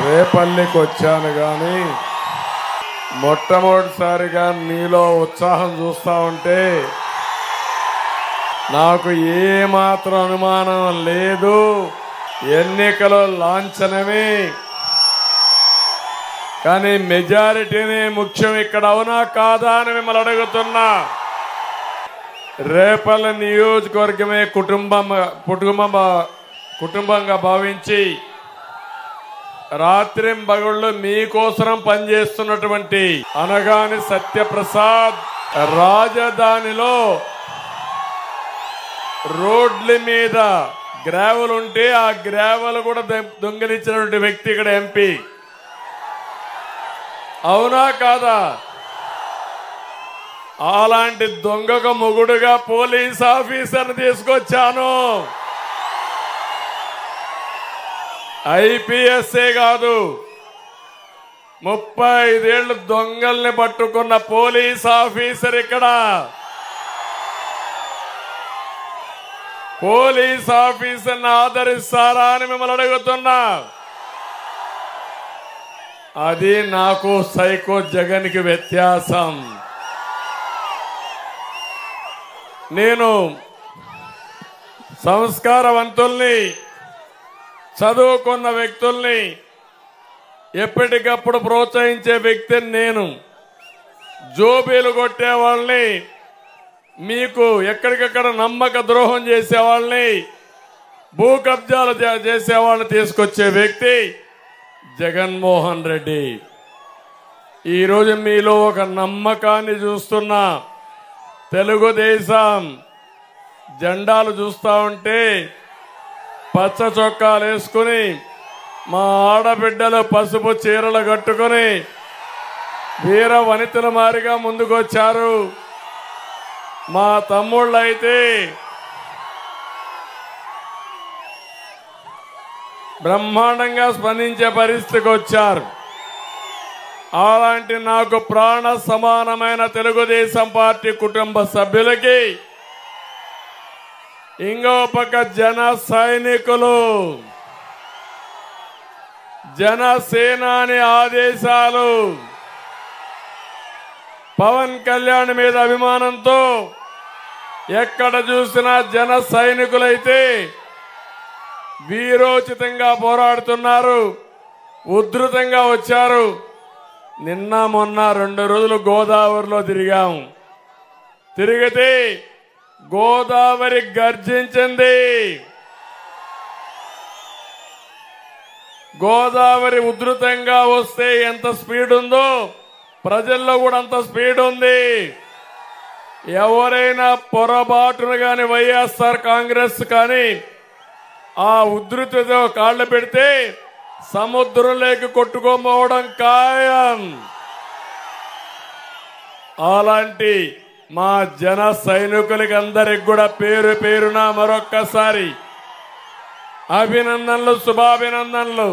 రేపల్లికి వచ్చాను కానీ మొట్టమొదటిసారిగా మీలో ఉత్సాహం చూస్తా ఉంటే నాకు ఏమాత్రం అనుమానం లేదు. ఎన్నికల లాంఛనమే, కానీ మెజారిటీనే ముఖ్యం ఇక్కడ. అవునా కాదా అని మిమ్మల్ని అడుగుతున్నా. రేపల్లి నియోజకవర్గమే కుటుంబంగా భావించి రాత్రింబగళ్ళు మీకోసం పనిచేస్తున్నటువంటి అనగాని సత్యప్రసాద్ రాజధానిలో రోడ్ల మీద గ్రావెల్ ఉంటే ఆ గ్రావెల్ కూడా దొంగిలించినటువంటి వ్యక్తి ఇక్కడ ఎంపీ. అవునా కాదా? అలాంటి దొంగకు మొగుడుగా పోలీస్ ఆఫీసర్ని తీసుకొచ్చాను. ఐపీఎస్ఏ కాదు, 35 ఏళ్లు దొంగల్ని పట్టుకున్న పోలీస్ ఆఫీసర్ ఇక్కడ. పోలీస్ ఆఫీసర్ని ఆదరిస్తారా అని మిమ్మల్ని అడుగుతున్నా. అది నాకు సైకో జగన్కి వ్యత్యాసం. నేను సంస్కారవంతుల్ని, చదువుకున్న వ్యక్తుల్ని ఎప్పటికప్పుడు ప్రోత్సహించే వ్యక్తిని నేను. జోబీలు కొట్టే వాళ్ళని, మీకు ఎక్కడికక్కడ నమ్మక ద్రోహం చేసేవాళ్ళని, భూ కబ్జాలు చేసేవాళ్ళని తీసుకొచ్చే వ్యక్తి జగన్మోహన్ రెడ్డి. ఈరోజు మీలో ఒక నమ్మకాన్ని చూస్తున్నా. తెలుగుదేశం జెండాలు చూస్తా ఉంటే పచ్చ చొక్కాలు వేసుకుని, మా ఆడబిడ్డలు పసుపు చీరలు కట్టుకుని వీర వనితల మారిగా ముందుకొచ్చారు. మా తమ్ముళ్ళు అయితే బ్రహ్మాండంగా స్పందించే పరిస్థితికి వచ్చారు. అలాంటి నాకు ప్రాణ సమానమైన తెలుగుదేశం పార్టీ కుటుంబ సభ్యులకి ఇంకో పక్క జన సైనికులు, జనసేనాని ఆదేశాలు, పవన్ కళ్యాణ్ మీద అభిమానంతో ఎక్కడ చూసినా జన సైనికులైతే వీరోచితంగా పోరాడుతున్నారు, ఉధృతంగా వచ్చారు. నిన్న మొన్న 2 రోజులు గోదావరిలో తిరిగాం. తిరిగితే గోదావరి గర్జించింది. గోదావరి ఉధృతంగా వస్తే ఎంత స్పీడ్ ఉందో ప్రజల్లో కూడా అంత స్పీడ్ ఉంది. ఎవరైనా పొరపాటును కానీ వైఎస్ఆర్ కాంగ్రెస్ కానీ ఆ ఉధృతితో కాళ్ళు పెడితే సముద్రంలోకి కొట్టుకోపోవడం ఖాయం. అలాంటి మా జన సైనికులకి అందరికి కూడా పేరు పేరున మరొక్కసారి అభినందనలు, శుభాభినందనలు.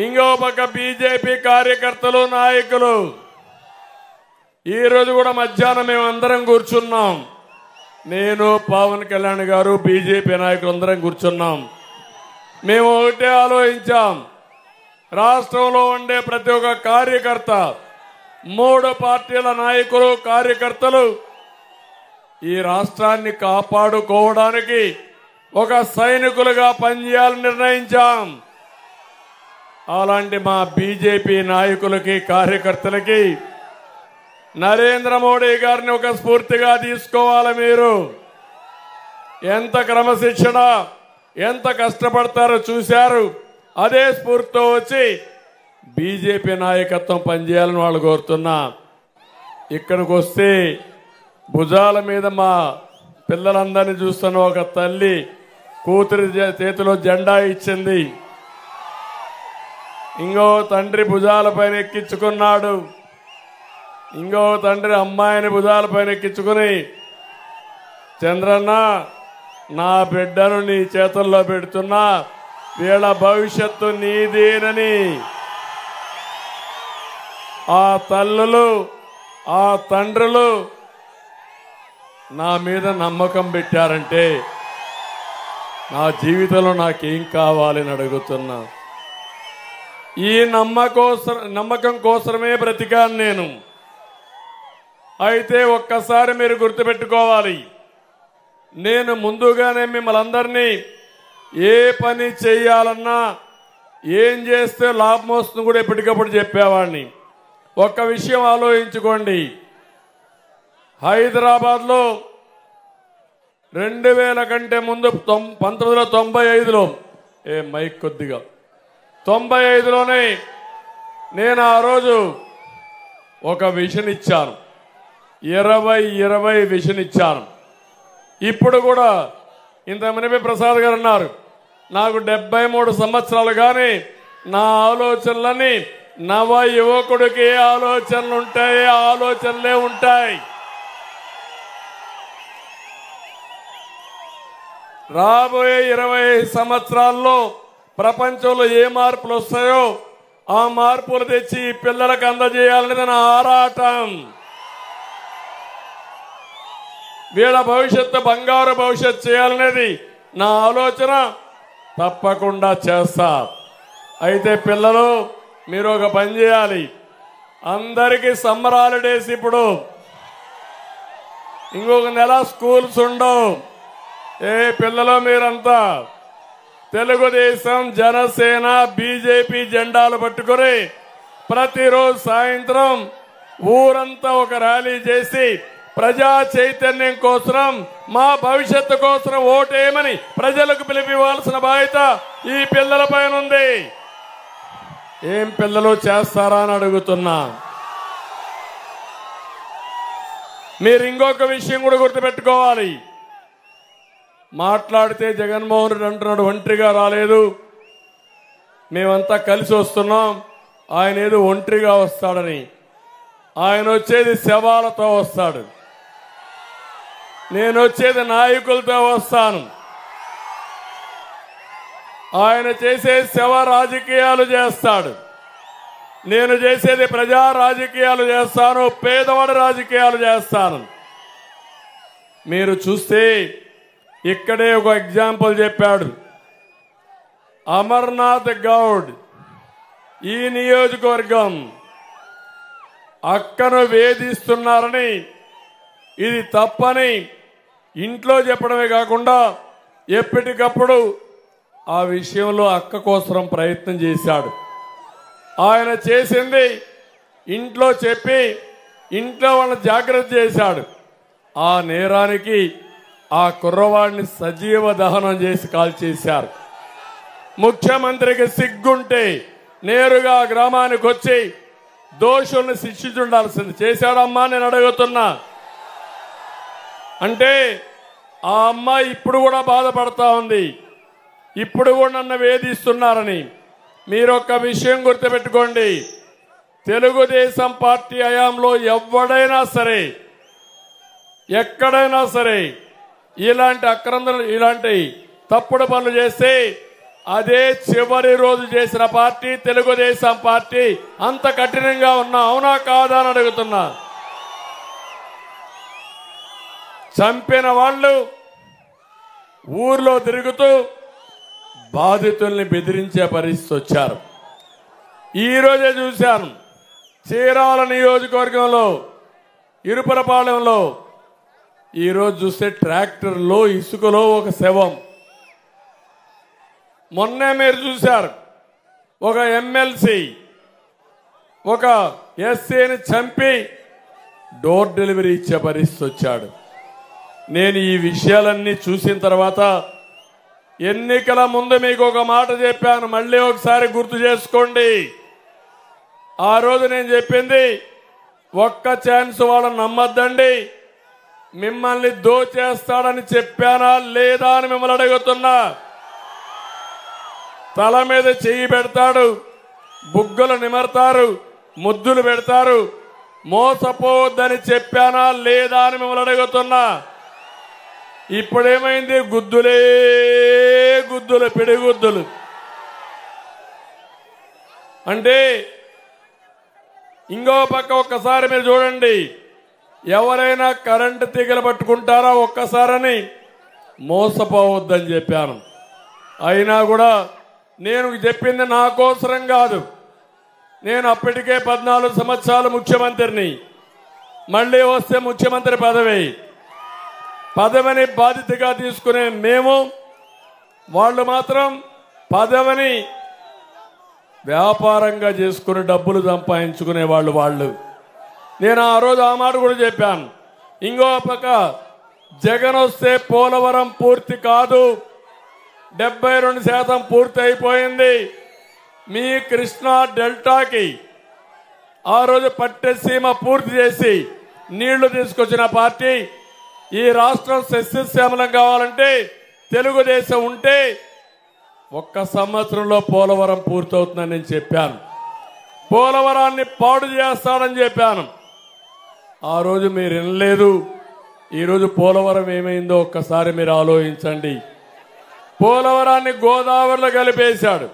ఇంకో పక్క బీజేపీ కార్యకర్తలు, నాయకులు ఈరోజు కూడా మధ్యాహ్నం మేము అందరం కూర్చున్నాం. నేను, పవన్ కళ్యాణ్ గారు, బీజేపీ నాయకులు అందరం కూర్చున్నాం. మేము ఒకటే ఆలోచించాం. రాష్ట్రంలో ఉండే ప్రతి ఒక్క కార్యకర్త, 3 పార్టీల నాయకులు, కార్యకర్తలు ఈ రాష్ట్రాన్ని కాపాడుకోవడానికి ఒక సైనికులుగా పనిచేయాలని నిర్ణయించాం. అలాంటి మా బీజేపీ నాయకులకి, కార్యకర్తలకి నరేంద్ర మోడీ గారిని ఒక స్ఫూర్తిగా తీసుకోవాలి. మీరు ఎంత క్రమశిక్షణ, ఎంత కష్టపడతారో చూశారు. అదే స్ఫూర్తితో వచ్చి బీజేపీ నాయకత్వం పనిచేయాలని వాళ్ళు కోరుతున్నా. ఇక్కడికి వస్తే భుజాల మీద మా పిల్లలందరినీ చూస్తున్న ఒక తల్లి కూతురి చేతిలో జెండా ఇచ్చింది. ఇంకో తండ్రి భుజాలపైన ఎక్కించుకున్నాడు. ఇంకో తండ్రి అమ్మాయిని భుజాలపైన ఎక్కించుకుని, చంద్రన్న నా బిడ్డను నీ చేతుల్లో పెడుతున్నా, వీళ్ళ భవిష్యత్తు నీదేనని ఆ తల్లులు, ఆ తండ్రులు నా మీద నమ్మకం పెట్టారంటే నా జీవితంలో నాకేం కావాలని అడుగుతున్నా. ఈ నమ్మకం కోసమే బ్రతికాను నేను. అయితే ఒక్కసారి మీరు గుర్తుపెట్టుకోవాలి, నేను ముందుగానే మిమ్మల్ని అందరినీ ఏ పని చేయాలన్నా ఏం చేస్తే లాభం వస్తుంది కూడా ఎప్పటికప్పుడు చెప్పేవాడిని. ఒక్క విషయం ఆలోచించుకోండి, హైదరాబాద్లో 2000 కంటే ముందు 1995లో మైక్ కొద్దిగా 95లోనే నేను ఆ రోజు ఒక విషన్ ఇచ్చాను, 20-20 విషన్ ఇచ్చాను. ఇప్పుడు కూడా ఇంత మునిపి ప్రసాద్ గారు అన్నారు, నాకు 73 సంవత్సరాలు, కానీ నా ఆలోచనలని నవ యువకుడికి ఏ ఆలోచనలు ఉంటాయి, ఆలోచనలే ఉంటాయి. రాబోయే 20 సంవత్సరాల్లో ప్రపంచంలో ఏ మార్పులు వస్తాయో ఆ మార్పులు తెచ్చి పిల్లలకు అందజేయాలనేది నా ఆరాటం. వీళ్ళ భవిష్యత్తు బంగారు భవిష్యత్తు చేయాలనేది నా ఆలోచన. తప్పకుండా చేస్తా. అయితే పిల్లలు, మీరు ఒక పని చేయాలి, అందరికీ సమ్మర్ హాలిడేస్. ఇప్పుడు ఇంకొక నెల స్కూల్స్ ఉండవు. పిల్లలు మీరంతా తెలుగుదేశం, జనసేన, బీజేపీ జెండాలు పట్టుకొని ప్రతిరోజు సాయంత్రం ఊరంతా ఒక ర్యాలీ చేసి ప్రజా చైతన్యం కోసం, మా భవిష్యత్తు కోసం ఓటేయమని ప్రజలకు పిలిపివ్వాల్సిన బాధ్యత ఈ పిల్లల పైన ఉంది. ఏం పిల్లలు చేస్తారా అని అడుగుతున్నా. మీరు ఇంకొక విషయం కూడా గుర్తుపెట్టుకోవాలి, మాట్లాడితే జగన్మోహన్ రెడ్డి అంటున్నాడు ఒంటరిగా రాలేదు, మేమంతా కలిసి వస్తున్నాం, ఆయన ఏదో ఒంటరిగా వస్తాడని. ఆయన వచ్చేది శవాలతో వస్తాడు, నేను వచ్చేది నాయకులతో వస్తాను. ఆయన చేసే శవ రాజకీయాలు చేస్తాడు, నేను చేసేది ప్రజా రాజకీయాలు చేస్తాను, పేదవాడి రాజకీయాలు చేస్తాను. మీరు చూస్తే ఇక్కడే ఒక ఎగ్జాంపుల్ చెప్పాడు అమర్నాథ్ గౌడ్. ఈ నియోజకవర్గం అక్కను వేధిస్తున్నారని, ఇది తప్పని ఇంట్లో చెప్పడమే కాకుండా ఎప్పటికప్పుడు ఆ విషయంలో అక్క కోసం ప్రయత్నం చేశాడు. ఆయన చేసింది ఇంట్లో చెప్పి ఇంట్లో వాళ్ళని జాగ్రత్త చేశాడు. ఆ నేరానికి ఆ కుర్రవాడిని సజీవ దహనం చేసి కాల్చేశారు. ముఖ్యమంత్రికి సిగ్గుంటే నేరుగా గ్రామానికి వచ్చి దోషుల్ని శిక్షించుండాల్సింది. చేశాడమ్మా నేను అడుగుతున్నా. అంటే ఆ అమ్మాయి ఇప్పుడు కూడా బాధపడతా ఉంది, ఇప్పుడు కూడా నన్ను వేధిస్తున్నారని. మీరొక్క విషయం గుర్తుపెట్టుకోండి, తెలుగుదేశం పార్టీ హయాంలో ఎవడైనా సరే, ఎక్కడైనా సరే ఇలాంటి అక్రందనలు, ఇలాంటి తప్పుడు పనులు చేస్తే అదే చివరి రోజు చేసిన పార్టీ తెలుగుదేశం పార్టీ. అంత కఠినంగా ఉన్నా, అవునా కాదా అని అడుగుతున్నా. చంపిన వాళ్ళు ఊర్లో తిరుగుతూ బాధితుల్ని బెదిరించే పరిస్థితి వచ్చారు. ఈరోజే చూశాను చీరాల నియోజకవర్గంలో ఇరుపరపాలెంలో, ఈరోజు చూస్తే ట్రాక్టర్లో ఇసుకలో ఒక శవం. మొన్నే మీరు చూశారు ఒక ఎమ్మెల్సీ ఒక ఎస్సీని చంపి డోర్ డెలివరీ ఇచ్చే పరిస్థితి వచ్చాడు. నేను ఈ విషయాలన్నీ చూసిన తర్వాత ఎన్నికల ముందు మీకు ఒక మాట చెప్పాను, మళ్ళీ ఒకసారి గుర్తు చేసుకోండి. ఆ రోజు నేను చెప్పింది, ఒక్క ఛాన్స్ వాళ్ళని నమ్మద్దండి, మిమ్మల్ని దోచేస్తాడని చెప్పానా లేదా అని మిమ్మల్ని అడుగుతున్నా. తల మీద చెయ్యి పెడతాడు, బుగ్గలు నిమర్తారు, ముద్దులు పెడతారు, మోసపోవద్దని చెప్పానా లేదా అని మిమ్మల్ని అడుగుతున్నా. ఇప్పుడేమైంది? గుద్దులే గుద్దులు, పిడిగుద్దులు. అంటే ఇంకో పక్క ఒక్కసారి మీరు చూడండి, ఎవరైనా కరెంటు తీగలు పట్టుకుంటారా ఒక్కసారని మోసపోవద్దని చెప్పాను. అయినా కూడా నేను చెప్పింది నా కోసరం కాదు, నేను అప్పటికే 14 సంవత్సరాలు ముఖ్యమంత్రిని. మళ్ళీ వస్తే ముఖ్యమంత్రి పదవిని బాధ్యతగా తీసుకునే మేము, వాళ్ళు మాత్రం పదవిని వ్యాపారంగా చేసుకుని డబ్బులు సంపాదించుకునే వాళ్ళు. నేను ఆ రోజు ఆ మాట కూడా చెప్పాను. ఇంకో పక్క జగన్ వస్తే పోలవరం పూర్తి కాదు, 72% పూర్తి అయిపోయింది. మీ కృష్ణా డెల్టాకి ఆ రోజు పట్టెసీమ పూర్తి చేసి నీళ్లు తీసుకొచ్చిన పార్టీ. ఈ రాష్ట్రం సస్యశ్యామలం కావాలంటే తెలుగుదేశం ఉంటే 1 సంవత్సరంలో పోలవరం పూర్తవుతుందని నేను చెప్పాను. పోలవరాన్ని పాడు చేస్తాడని చెప్పాను. ఆ రోజు మీరు వినలేదు. ఈరోజు పోలవరం ఏమైందో ఒక్కసారి మీరు ఆలోచించండి. పోలవరాన్ని గోదావరిలో కలిపేశాడు.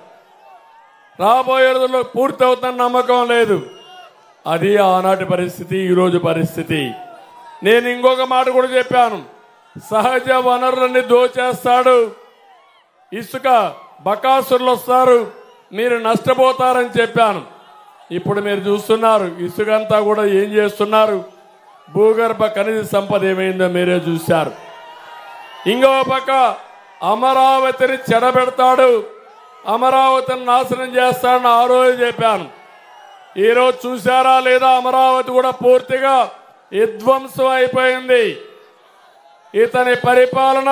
రాబోయే రోజుల్లో పూర్తవుతున్న నమ్మకం లేదు. అది ఆనాటి పరిస్థితి, ఈరోజు పరిస్థితి. నేను ఇంకొక మాట కూడా చెప్పాను. సహజ వనరులన్నీ దోచేస్తాడు, ఇసుక బకాసురులు వస్తారు, మీరు నష్టపోతారని చెప్పాను. ఇప్పుడు మీరు చూస్తున్నారు ఇసుక అంతా కూడా ఏం చేస్తున్నారు. భూగర్భ ఖనిజ సంపద ఏమైందో మీరే చూశారు. ఇంకో పక్క అమరావతిని చెడబెడతాడు, అమరావతిని నాశనం చేస్తాడని ఆ రోజు చెప్పాను. ఈరోజు చూశారా లేదా? అమరావతి కూడా పూర్తిగా విధ్వంసం అయిపోయింది. ఇతని పరిపాలన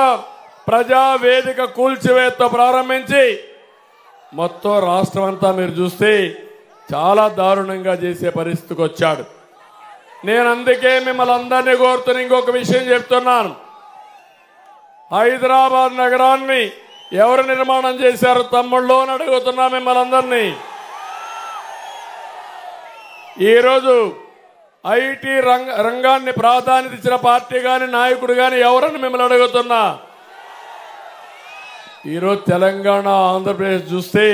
ప్రజావేదిక కూల్చివేతతో ప్రారంభించి మొత్తం రాష్ట్రం అంతా మీరు చూస్తే చాలా దారుణంగా చేసే పరిస్థితికి వచ్చాడు. నేను అందుకే మిమ్మల్ని అందరినీ కోరుతున్న ఇంకొక విషయం చెప్తున్నాను. హైదరాబాద్ నగరాన్ని ఎవరు నిర్మాణం చేశారు తమ్ముళ్ళు అని అడుగుతున్నా మిమ్మల్ని అందరినీ. ఈరోజు ఐటీ రంగాన్ని ప్రాధాన్యత ఇచ్చిన పార్టీ కానీ నాయకుడు కానీ ఎవరని మిమ్మల్ని అడుగుతున్నా. ఈరోజు తెలంగాణ ఆంధ్రప్రదేశ్ చూస్తే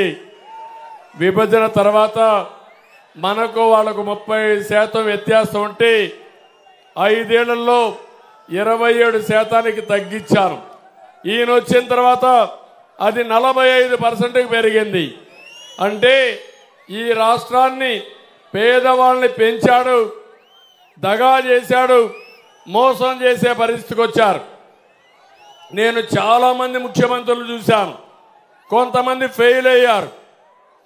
విభజన తర్వాత మనకు వాళ్ళకు 30% వ్యత్యాసం ఉంటే 5 ఏళ్లలో 27% తగ్గించాను. ఈయన వచ్చిన తర్వాత అది 45% పెరిగింది. అంటే ఈ రాష్ట్రాన్ని పేదవాళ్ళని పెంచాడు, దగా చేశాడు, మోసం చేసే పరిస్థితికి వచ్చారు. నేను చాలా మంది ముఖ్యమంత్రులు చూశాను. కొంతమంది ఫెయిల్ అయ్యారు,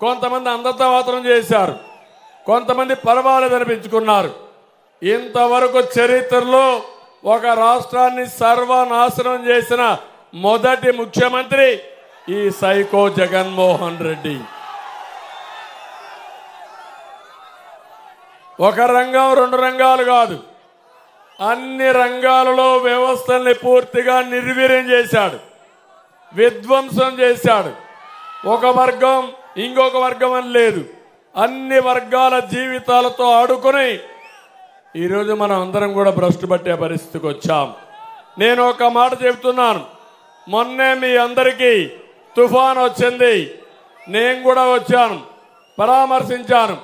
కొంతమంది అంధతావాతనం చేశారు, కొంతమంది పర్వాలేదనిపించుకున్నారు. ఇంతవరకు చరిత్రలో ఒక రాష్ట్రాన్ని సర్వనాశనం చేసిన మొదటి ముఖ్యమంత్రి ఈ సైకో జగన్మోహన్ రెడ్డి. ఒక రంగం 2 రంగాలు కాదు, అన్ని రంగాలలో వ్యవస్థల్ని పూర్తిగా నిర్వీర్యం చేశాడు, విధ్వంసం చేశాడు. ఒక వర్గం ఇంకొక వర్గం అని లేదు, అన్ని వర్గాల జీవితాలతో ఆడుకుని ఈరోజు మనం అందరం కూడా భ్రష్టు పట్టే పరిస్థితికి వచ్చాం. నేను ఒక మాట చెబుతున్నాను. మొన్నే మీ అందరికీ తుఫాన్ వచ్చింది, నేను కూడా వచ్చాను, పరామర్శించాను.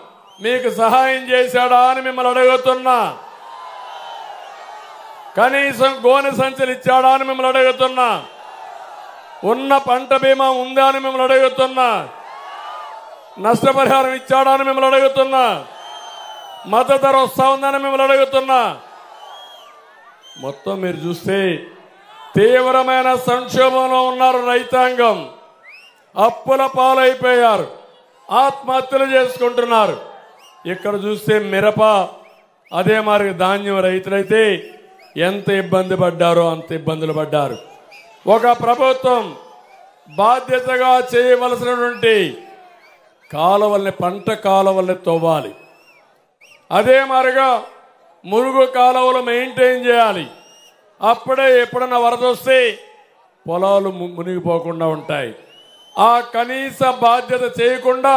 మీకు సహాయం చేశాడా అని మిమ్మల్ని అడుగుతున్నా. కనీసం గోనె సంచులు ఇచ్చాడా అని మిమ్మల్ని అడుగుతున్నా. ఉన్న పంట బీమా ఉందా అని మిమ్మల్ని అడుగుతున్నా. నష్టపరిహారం ఇచ్చాడా అని మిమ్మల్ని అడుగుతున్నా. మద్దతు ధర వస్తా ఉందని మిమ్మల్ని అడుగుతున్నా. మొత్తం మీరు చూస్తే తీవ్రమైన సంక్షోభంలో ఉన్నారు. రైతాంగం అప్పుల పాలైపోయారు, ఆత్మహత్యలు చేసుకుంటున్నారు. ఇక్కడ చూస్తే మిరప, అదే మరి ధాన్యం రైతులైతే ఎంత ఇబ్బంది పడ్డారో అంత ఇబ్బందులు పడ్డారు. ఒక ప్రభుత్వం బాధ్యతగా చేయవలసినటువంటి కాలువల్ని, పంట కాలువల్ని తవ్వాలి. అదే మారిగా మురుగు కాలువలు మెయింటైన్ చేయాలి. అప్పుడే ఎప్పుడన్నా వరద వస్తే పొలాలు మునిగిపోకుండా ఉంటాయి. ఆ కనీస బాధ్యత చేయకుండా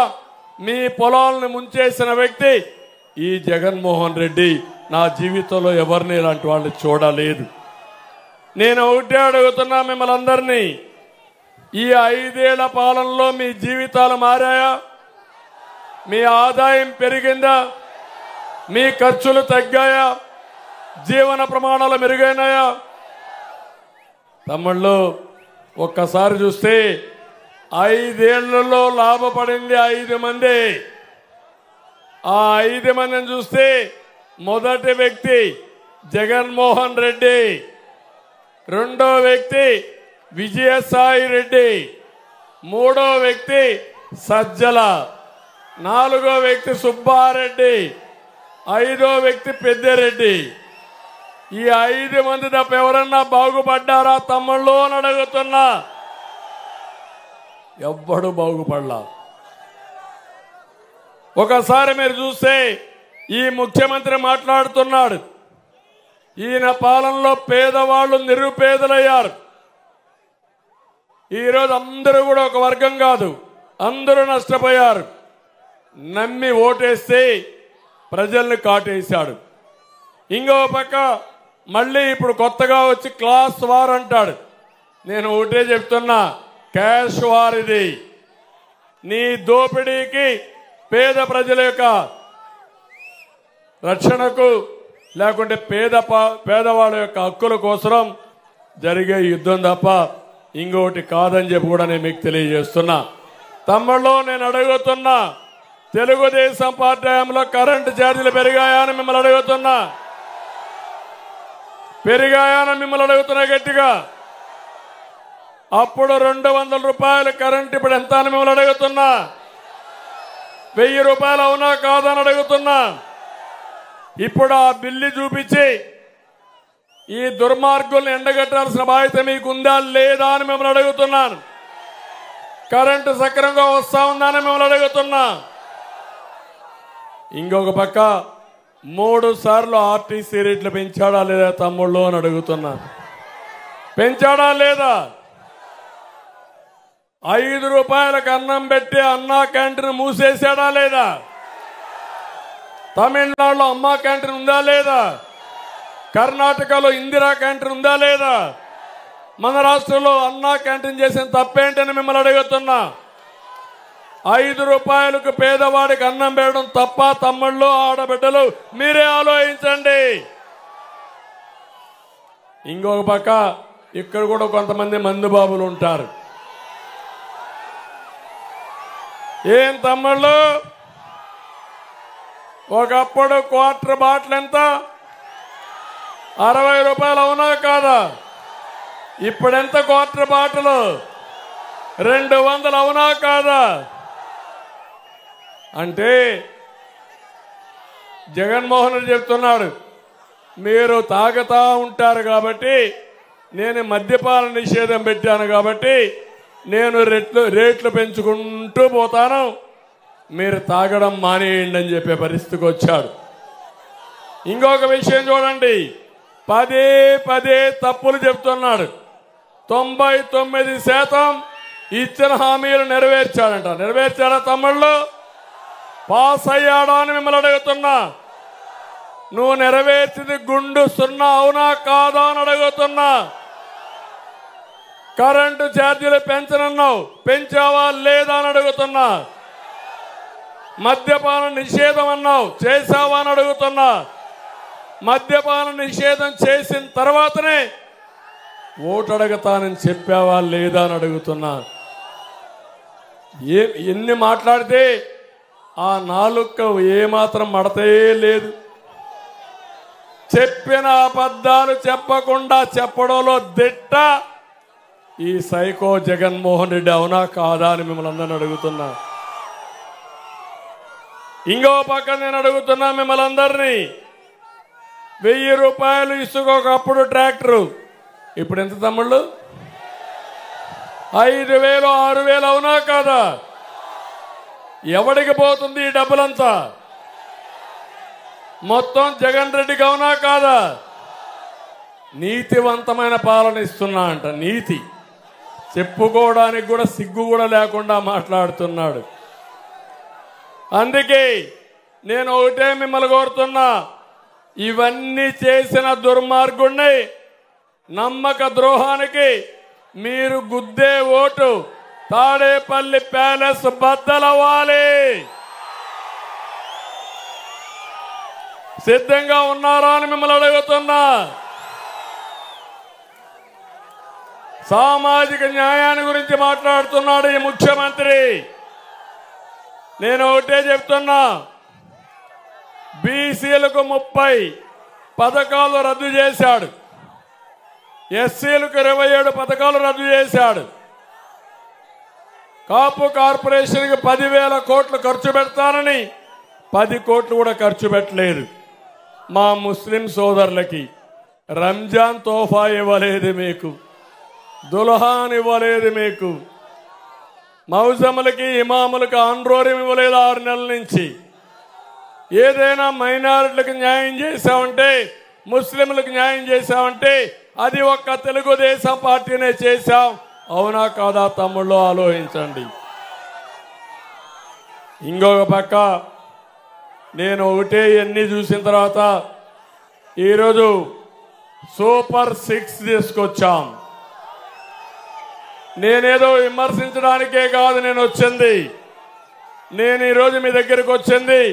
మీ పొలాలను ముంచేసిన వ్యక్తి ఈ జగన్మోహన్ రెడ్డి. నా జీవితంలో ఎవరిని ఇలాంటి వాళ్ళు చూడలేదు. నేను ఒకటే అడుగుతున్నా మిమ్మల్ని అందరినీ, ఈ 5 ఏళ్ల పాలనలో మీ జీవితాలు మారాయా? మీ ఆదాయం పెరిగిందా? మీ ఖర్చులు తగ్గాయా? జీవన ప్రమాణాలు మెరుగైనాయా? తమ్ముళ్ళు ఒక్కసారి చూస్తే 5 ఏళ్లలో లాభపడింది 5 మంది. ఆ 5 మందిని చూస్తే మొదటి వ్యక్తి జగన్మోహన్ రెడ్డి, రెండో వ్యక్తి విజయసాయి రెడ్డి, మూడో వ్యక్తి సజ్జల, నాలుగో వ్యక్తి సుబ్బారెడ్డి, ఐదో వ్యక్తి పెద్దిరెడ్డి. ఈ 5 మంది తప్ప ఎవరన్నా బాగుపడ్డారా తమ్ముళ్ళు అని అడుగుతున్నా. ఎవ్వడు బాగుపడలా. ఒకసారి మీరు చూస్తే ఈ ముఖ్యమంత్రి మాట్లాడుతున్నాడు, ఈయన పాలనలో పేదవాళ్ళు నిరుపేదలయ్యారు. ఈరోజు అందరూ కూడా ఒక వర్గం కాదు, అందరూ నష్టపోయారు. నమ్మి ఓటేస్తే ప్రజల్ని కాటేశాడు. ఇంకో పక్క మళ్ళీ ఇప్పుడు కొత్తగా వచ్చి క్లాస్ వార్ అంటాడు. నేను ఒకటే చెప్తున్నా, క్యాష్ వార్ ఇది. నీ దోపిడీకి పేద ప్రజల యొక్క రక్షణకు లేకుంటే పేదవాళ్ళ యొక్క హక్కుల కోసం జరిగే యుద్ధం తప్ప ఇంకొకటి కాదని చెప్పి కూడా నేను మీకు తెలియజేస్తున్నా. తమ్ముళ్ళు నేను అడుగుతున్నా, తెలుగుదేశం పార్టీ హయాంలో కరెంటు ఛార్జీలు పెరిగాయని మిమ్మల్ని అడుగుతున్నా. పెరిగాయని మిమ్మల్ని అడుగుతున్నా గట్టిగా. అప్పుడు 200 రూపాయలు కరెంట్, ఇప్పుడు ఎంత అని మిమ్మల్ని అడుగుతున్నా. 1000 రూపాయలు అవునా కాదని అడుగుతున్నా. ఇప్పుడు ఆ బిల్లు చూపించి ఈ దుర్మార్గుల్ని ఎండగట్టాల్సిన బాధ్యత మీకుందా లేదా అని మిమ్మల్ని అడుగుతున్నాను. కరెంటు సక్రమంగా వస్తా ఉందని మిమ్మల్ని అడుగుతున్నా. ఇంకొక పక్క 3 సార్లు ఆర్టీసీ రేట్లు పెంచాడా లేదా తమ్ముళ్ళు అని అడుగుతున్నా. పెంచాడా లేదా? 5 రూపాయలకు అన్నం పెట్టి అన్నా క్యాంటీన్ మూసేసాడా లేదా? తమిళనాడులో అమ్మా క్యాంటీన్ ఉందా లేదా? కర్ణాటకలో ఇందిరా క్యాంటీన్ ఉందా లేదా? మన రాష్ట్రంలో అన్నా క్యాంటీన్ చేసిన తప్పేంటని మిమ్మల్ని అడుగుతున్నా. 5 రూపాయలకు పేదవాడికి అన్నం పెట్టడం తప్ప తమ్ముళ్ళు ఆడబిడ్డలు మీరే ఆలోచించండి. ఇంకొక పక్క ఇక్కడ కూడా కొంతమంది మందుబాబులు ఉంటారు. ఏం తమ్ముళ్ళు, ఒకప్పుడు క్వార్టర్ బాటిల్ ఎంత? 60 రూపాయలు అవునా కాదా? ఇప్పుడెంత క్వార్టర్ బాటిల్? 200 అవునా కాదా? అంటే జగన్మోహన్ రెడ్డి చెప్తున్నాడు, మీరు తాగుతా ఉంటారు కాబట్టి నేను మద్యపాన నిషేధం పెట్టాను కాబట్టి నేను రేట్లు పెంచుకుంటూ పోతాను, మీరు తాగడం మానేయండి అని చెప్పే పరిస్థితికి వచ్చాడు. ఇంకొక విషయం చూడండి, పదే తప్పులు చెప్తున్నాడు. 99% ఇచ్చిన హామీలు నెరవేర్చాడంట. నెరవేర్చాడా తమ్ముళ్ళు? పాస్ అయ్యాడా అని మిమ్మల్ని అడుగుతున్నా. నువ్వు నెరవేర్చింది గుండు సున్నా అవునా కాదా అని అడుగుతున్నా. కరెంటు ఛార్జీలు పెంచనన్నావు, పెంచావా లేదా అని అడుగుతున్నా. మద్యపాన నిషేధం అన్నావు, చేశావా అని అడుగుతున్నా. మద్యపాన నిషేధం చేసిన తర్వాతనే ఓటు అడుగుతానని చెప్పావా లేదా అని అడుగుతున్నా. ఎన్ని మాట్లాడితే ఆ నాలుక ఏమాత్రం మడతే లేదు. చెప్పిన అబద్ధాలు చెప్పకుండా చెప్పడంలో దిట్ట ఈ సైకో జగన్మోహన్ రెడ్డి అవునా కాదా అని మిమ్మల్ని అందరిని అడుగుతున్నా. ఇంకో పక్క నేను అడుగుతున్నా మిమ్మల్ని అందరినీ, 1000 రూపాయలు ఇసుక ఒకప్పుడు ట్రాక్టరు, ఇప్పుడు ఎంత తమ్ముళ్ళు? 5000 6000 అవునా కాదా? ఎవడికి పోతుంది ఈ డబ్బులంతా? మొత్తం జగన్ రెడ్డికి అవునా కాదా? నీతివంతమైన పాలన ఇస్తున్నా అంట. నీతి చెప్పుకోవడానికి కూడా సిగ్గు కూడా లేకుండా మాట్లాడుతున్నాడు. అందుకే నేను ఒకటే మిమ్మల్ని కోరుతున్నా, ఇవన్నీ చేసిన దుర్మార్గుణ్ణి, నమ్మక ద్రోహానికి మీరు గుద్దే ఓటు తాడేపల్లి ప్యాలెస్ బద్దలవ్వాలి. సిద్ధంగా ఉన్నారా అని మిమ్మల్ని అడుగుతున్నా. సామాజిక న్యాయాన్ని గురించి మాట్లాడుతున్నాడు ఈ ముఖ్యమంత్రి. నేను ఒకటే చెప్తున్నా, బీసీలకు 30 పథకాలు రద్దు చేశాడు. ఎస్సీలకు 27 పథకాలు రద్దు చేశాడు. కాపు కార్పొరేషన్కి 10,000 కోట్లు ఖర్చు పెడతానని 10 కోట్లు కూడా ఖర్చు పెట్టలేదు. మా ముస్లిం సోదరులకి రంజాన్ తోఫా ఇవ్వలేదు, మీకు దుల్హాన్ ఇవ్వలేదు, మీకు మౌజములకి ఇమాములకి ఆండ్రోర్యం ఇవ్వలేదు 6 నెలల నుంచి. ఏదైనా మైనారిటీలకు న్యాయం చేశామంటే, ముస్లింలకు న్యాయం చేశామంటే అది ఒక్క తెలుగుదేశం పార్టీనే చేశాం. అవునా కాదా తమ్ముళ్ళు ఆలోచించండి. ఇంకొక పక్క నేను ఒకటే ఎన్ని చూసిన తర్వాత ఈరోజు సూపర్ 6 తీసుకొచ్చాం. నేనేదో విమర్శించడానికే కాదు నేను వచ్చింది. నేను ఈరోజు మీ దగ్గరికి వచ్చింది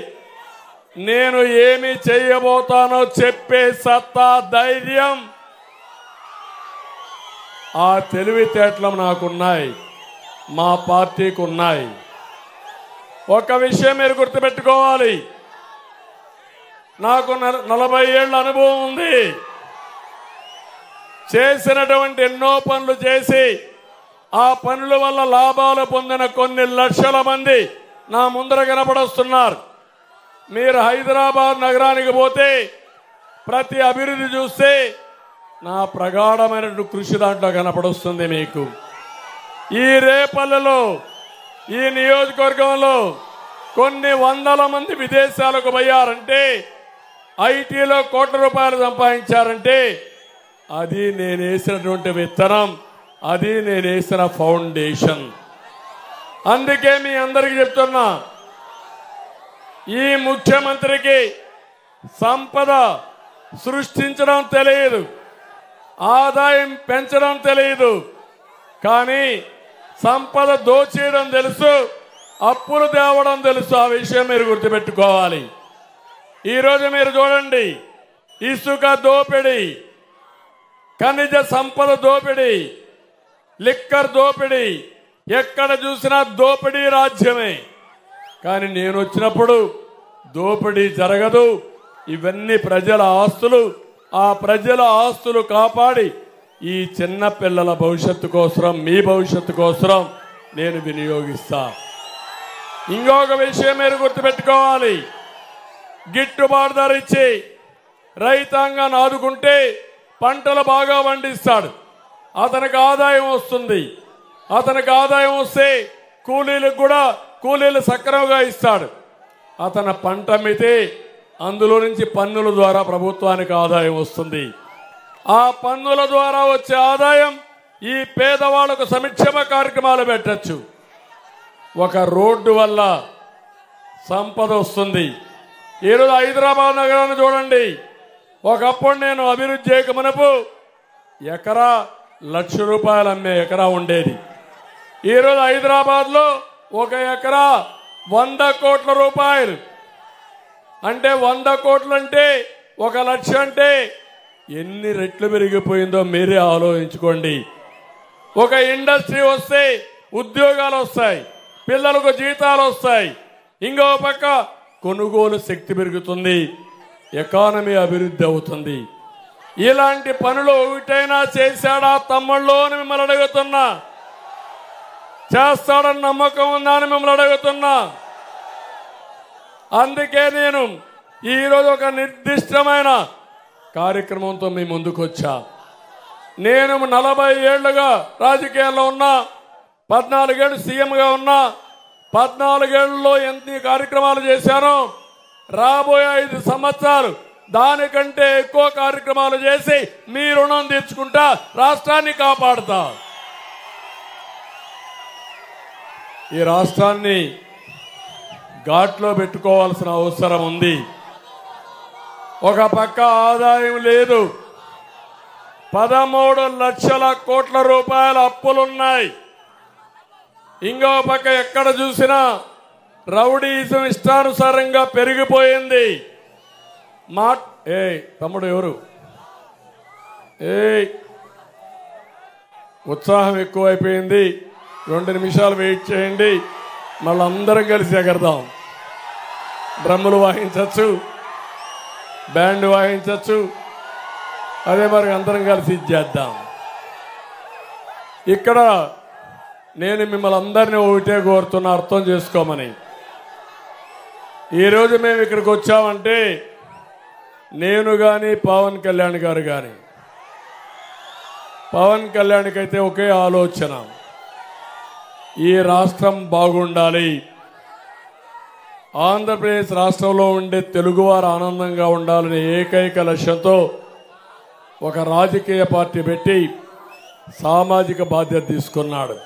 నేను ఏమి చేయబోతానో చెప్పే సత్తా, ధైర్యం, ఆ తెలివితేటలు నాకున్నాయి, మా పార్టీకి ఉన్నాయి. ఒక విషయం మీరు గుర్తుపెట్టుకోవాలి, నాకు 40 ఏళ్ల అనుభవం ఉంది. చేసినటువంటి ఎన్నో పనులు చేసి ఆ పనుల వల్ల లాభాలు పొందిన కొన్ని లక్షల మంది నా ముందర కనపడొస్తున్నారు. మీరు హైదరాబాద్ నగరానికి పోతే ప్రతి అభివృద్ధి చూస్తే నా ప్రగాఢమైన కృషి దాంట్లో కనపడొస్తుంది మీకు. ఈ రేపల్లిలో, ఈ నియోజకవర్గంలో కొన్ని వందల మంది విదేశాలకు పోయారంటే, ఐటీలో కోట్ల రూపాయలు సంపాదించారంటే అది నేను వేసినటువంటి విత్తనం, అది నేను వేసిన ఫౌండేషన్. అందుకే మీ అందరికీ చెప్తున్నా, ఈ ముఖ్యమంత్రికి సంపద సృష్టించడం తెలియదు, ఆదాయం పెంచడం తెలియదు, కానీ సంపద దోచేయడం తెలుసు, అప్పులు తేవడం తెలుసు. ఆ విషయం మీరు గుర్తుపెట్టుకోవాలి. ఈరోజు మీరు చూడండి, ఇసుక దోపిడీ, ఖనిజ సంపద దోపిడీ, లిక్కర్ దోపిడీ, ఎక్కడ చూసినా దోపిడీ రాజ్యమే. కానీ నేను వచ్చినప్పుడు దోపిడీ జరగదు. ఇవన్నీ ప్రజల ఆస్తులు. ఆ ప్రజల ఆస్తులు కాపాడి ఈ చిన్న పిల్లల భవిష్యత్తు కోసం, మీ భవిష్యత్తు కోసం నేను వినియోగిస్తా. ఇంకొక విషయం మీరు గుర్తుపెట్టుకోవాలి, గిట్టుబాటు ధర ఇచ్చి రైతాంగాన్ని ఆదుకుంటే పంటలు బాగా పండిస్తాడు, అతనికి ఆదాయం వస్తుంది. అతనికి ఆదాయం వస్తే కూలీలకు కూడా కూలీలు సక్రమంగా ఇస్తాడు. అతని పంట అమ్మితే అందులో నుంచి పన్నుల ద్వారా ప్రభుత్వానికి ఆదాయం వస్తుంది. ఆ పన్నుల ద్వారా వచ్చే ఆదాయం ఈ పేదవాళ్లకు సంక్షేమ కార్యక్రమాలు పెట్టచ్చు. ఒక రోడ్డు వల్ల సంపద వస్తుంది. ఈరోజు హైదరాబాద్ నగరాన్ని చూడండి, ఒకప్పుడు నేను అభివృద్ధి చేయకమునపు ఎకరా ₹1,00,000 అమ్మే ఎకరా ఉండేది. ఈరోజు హైదరాబాద్లో ఒక ఎకరా 100 కోట్ల రూపాయలు. అంటే 100 కోట్లు అంటే 1,00,000 అంటే ఎన్ని రెట్లు పెరిగిపోయిందో మీరే ఆలోచించుకోండి. ఒక ఇండస్ట్రీ వస్తే ఉద్యోగాలు వస్తాయి, పిల్లలకు జీతాలు వస్తాయి, ఇంకో పక్క కొనుగోలు శక్తి పెరుగుతుంది, ఎకానమీ అభివృద్ధి అవుతుంది. ఇలాంటి పనులు ఒకటైనా చేశాడా తమ్ముళ్ళు అని మిమ్మల్ని అడుగుతున్నా. చేస్తాడని నమ్మకం ఉందా అని మిమ్మల్ని అడుగుతున్నా. అందుకే నేను ఈరోజు ఒక నిర్దిష్టమైన కార్యక్రమంతో మీ ముందుకు వచ్చా. నేను 40 ఏళ్లుగా రాజకీయాల్లో ఉన్నా, 14 ఏళ్ళు సీఎంగా ఉన్నా. 14 ఏళ్లలో ఎన్ని కార్యక్రమాలు చేశానో రాబోయే 5 సంవత్సరాలు దానికంటే ఎక్కువ కార్యక్రమాలు చేసి మీ రుణం తీర్చుకుంటా, రాష్ట్రాన్ని కాపాడుతా. ఈ రాష్ట్రాన్ని ఘాట్లో పెట్టుకోవాల్సిన అవసరం ఉంది. ఒక పక్క ఆదాయం లేదు, 13 లక్షల కోట్ల రూపాయల అప్పులున్నాయి. ఇంకో పక్క ఎక్కడ చూసినా రౌడీజం ఇష్టానుసారంగా పెరిగిపోయింది. తమ్ముడు ఎవరు? ఉత్సాహం ఎక్కువైపోయింది. 2 నిమిషాలు వెయిట్ చేయండి, మళ్ళీ అందరం కలిసి ఎగరదాం. డ్రమ్ములు వాయించచ్చు, బ్యాండ్ వాయించవచ్చు. అదే మరి అందరం కలిసి చేద్దాం. ఇక్కడ నేను మిమ్మల్ని అందరినీ ఒకటే కోరుతున్నా, అర్థం చేసుకోమని. ఈరోజు మేము ఇక్కడికి వచ్చామంటే నేను కానీ పవన్ కళ్యాణ్ గారు కానీ, పవన్ కళ్యాణ్కి అయితే ఒకే ఆలోచన, ఈ రాష్ట్రం బాగుండాలి, ఆంధ్రప్రదేశ్ రాష్ట్రంలో ఉండే తెలుగువారు ఆనందంగా ఉండాలనే ఏకైక లక్ష్యంతో ఒక రాజకీయ పార్టీ పెట్టి సామాజిక బాధ్యత తీసుకున్నాడు.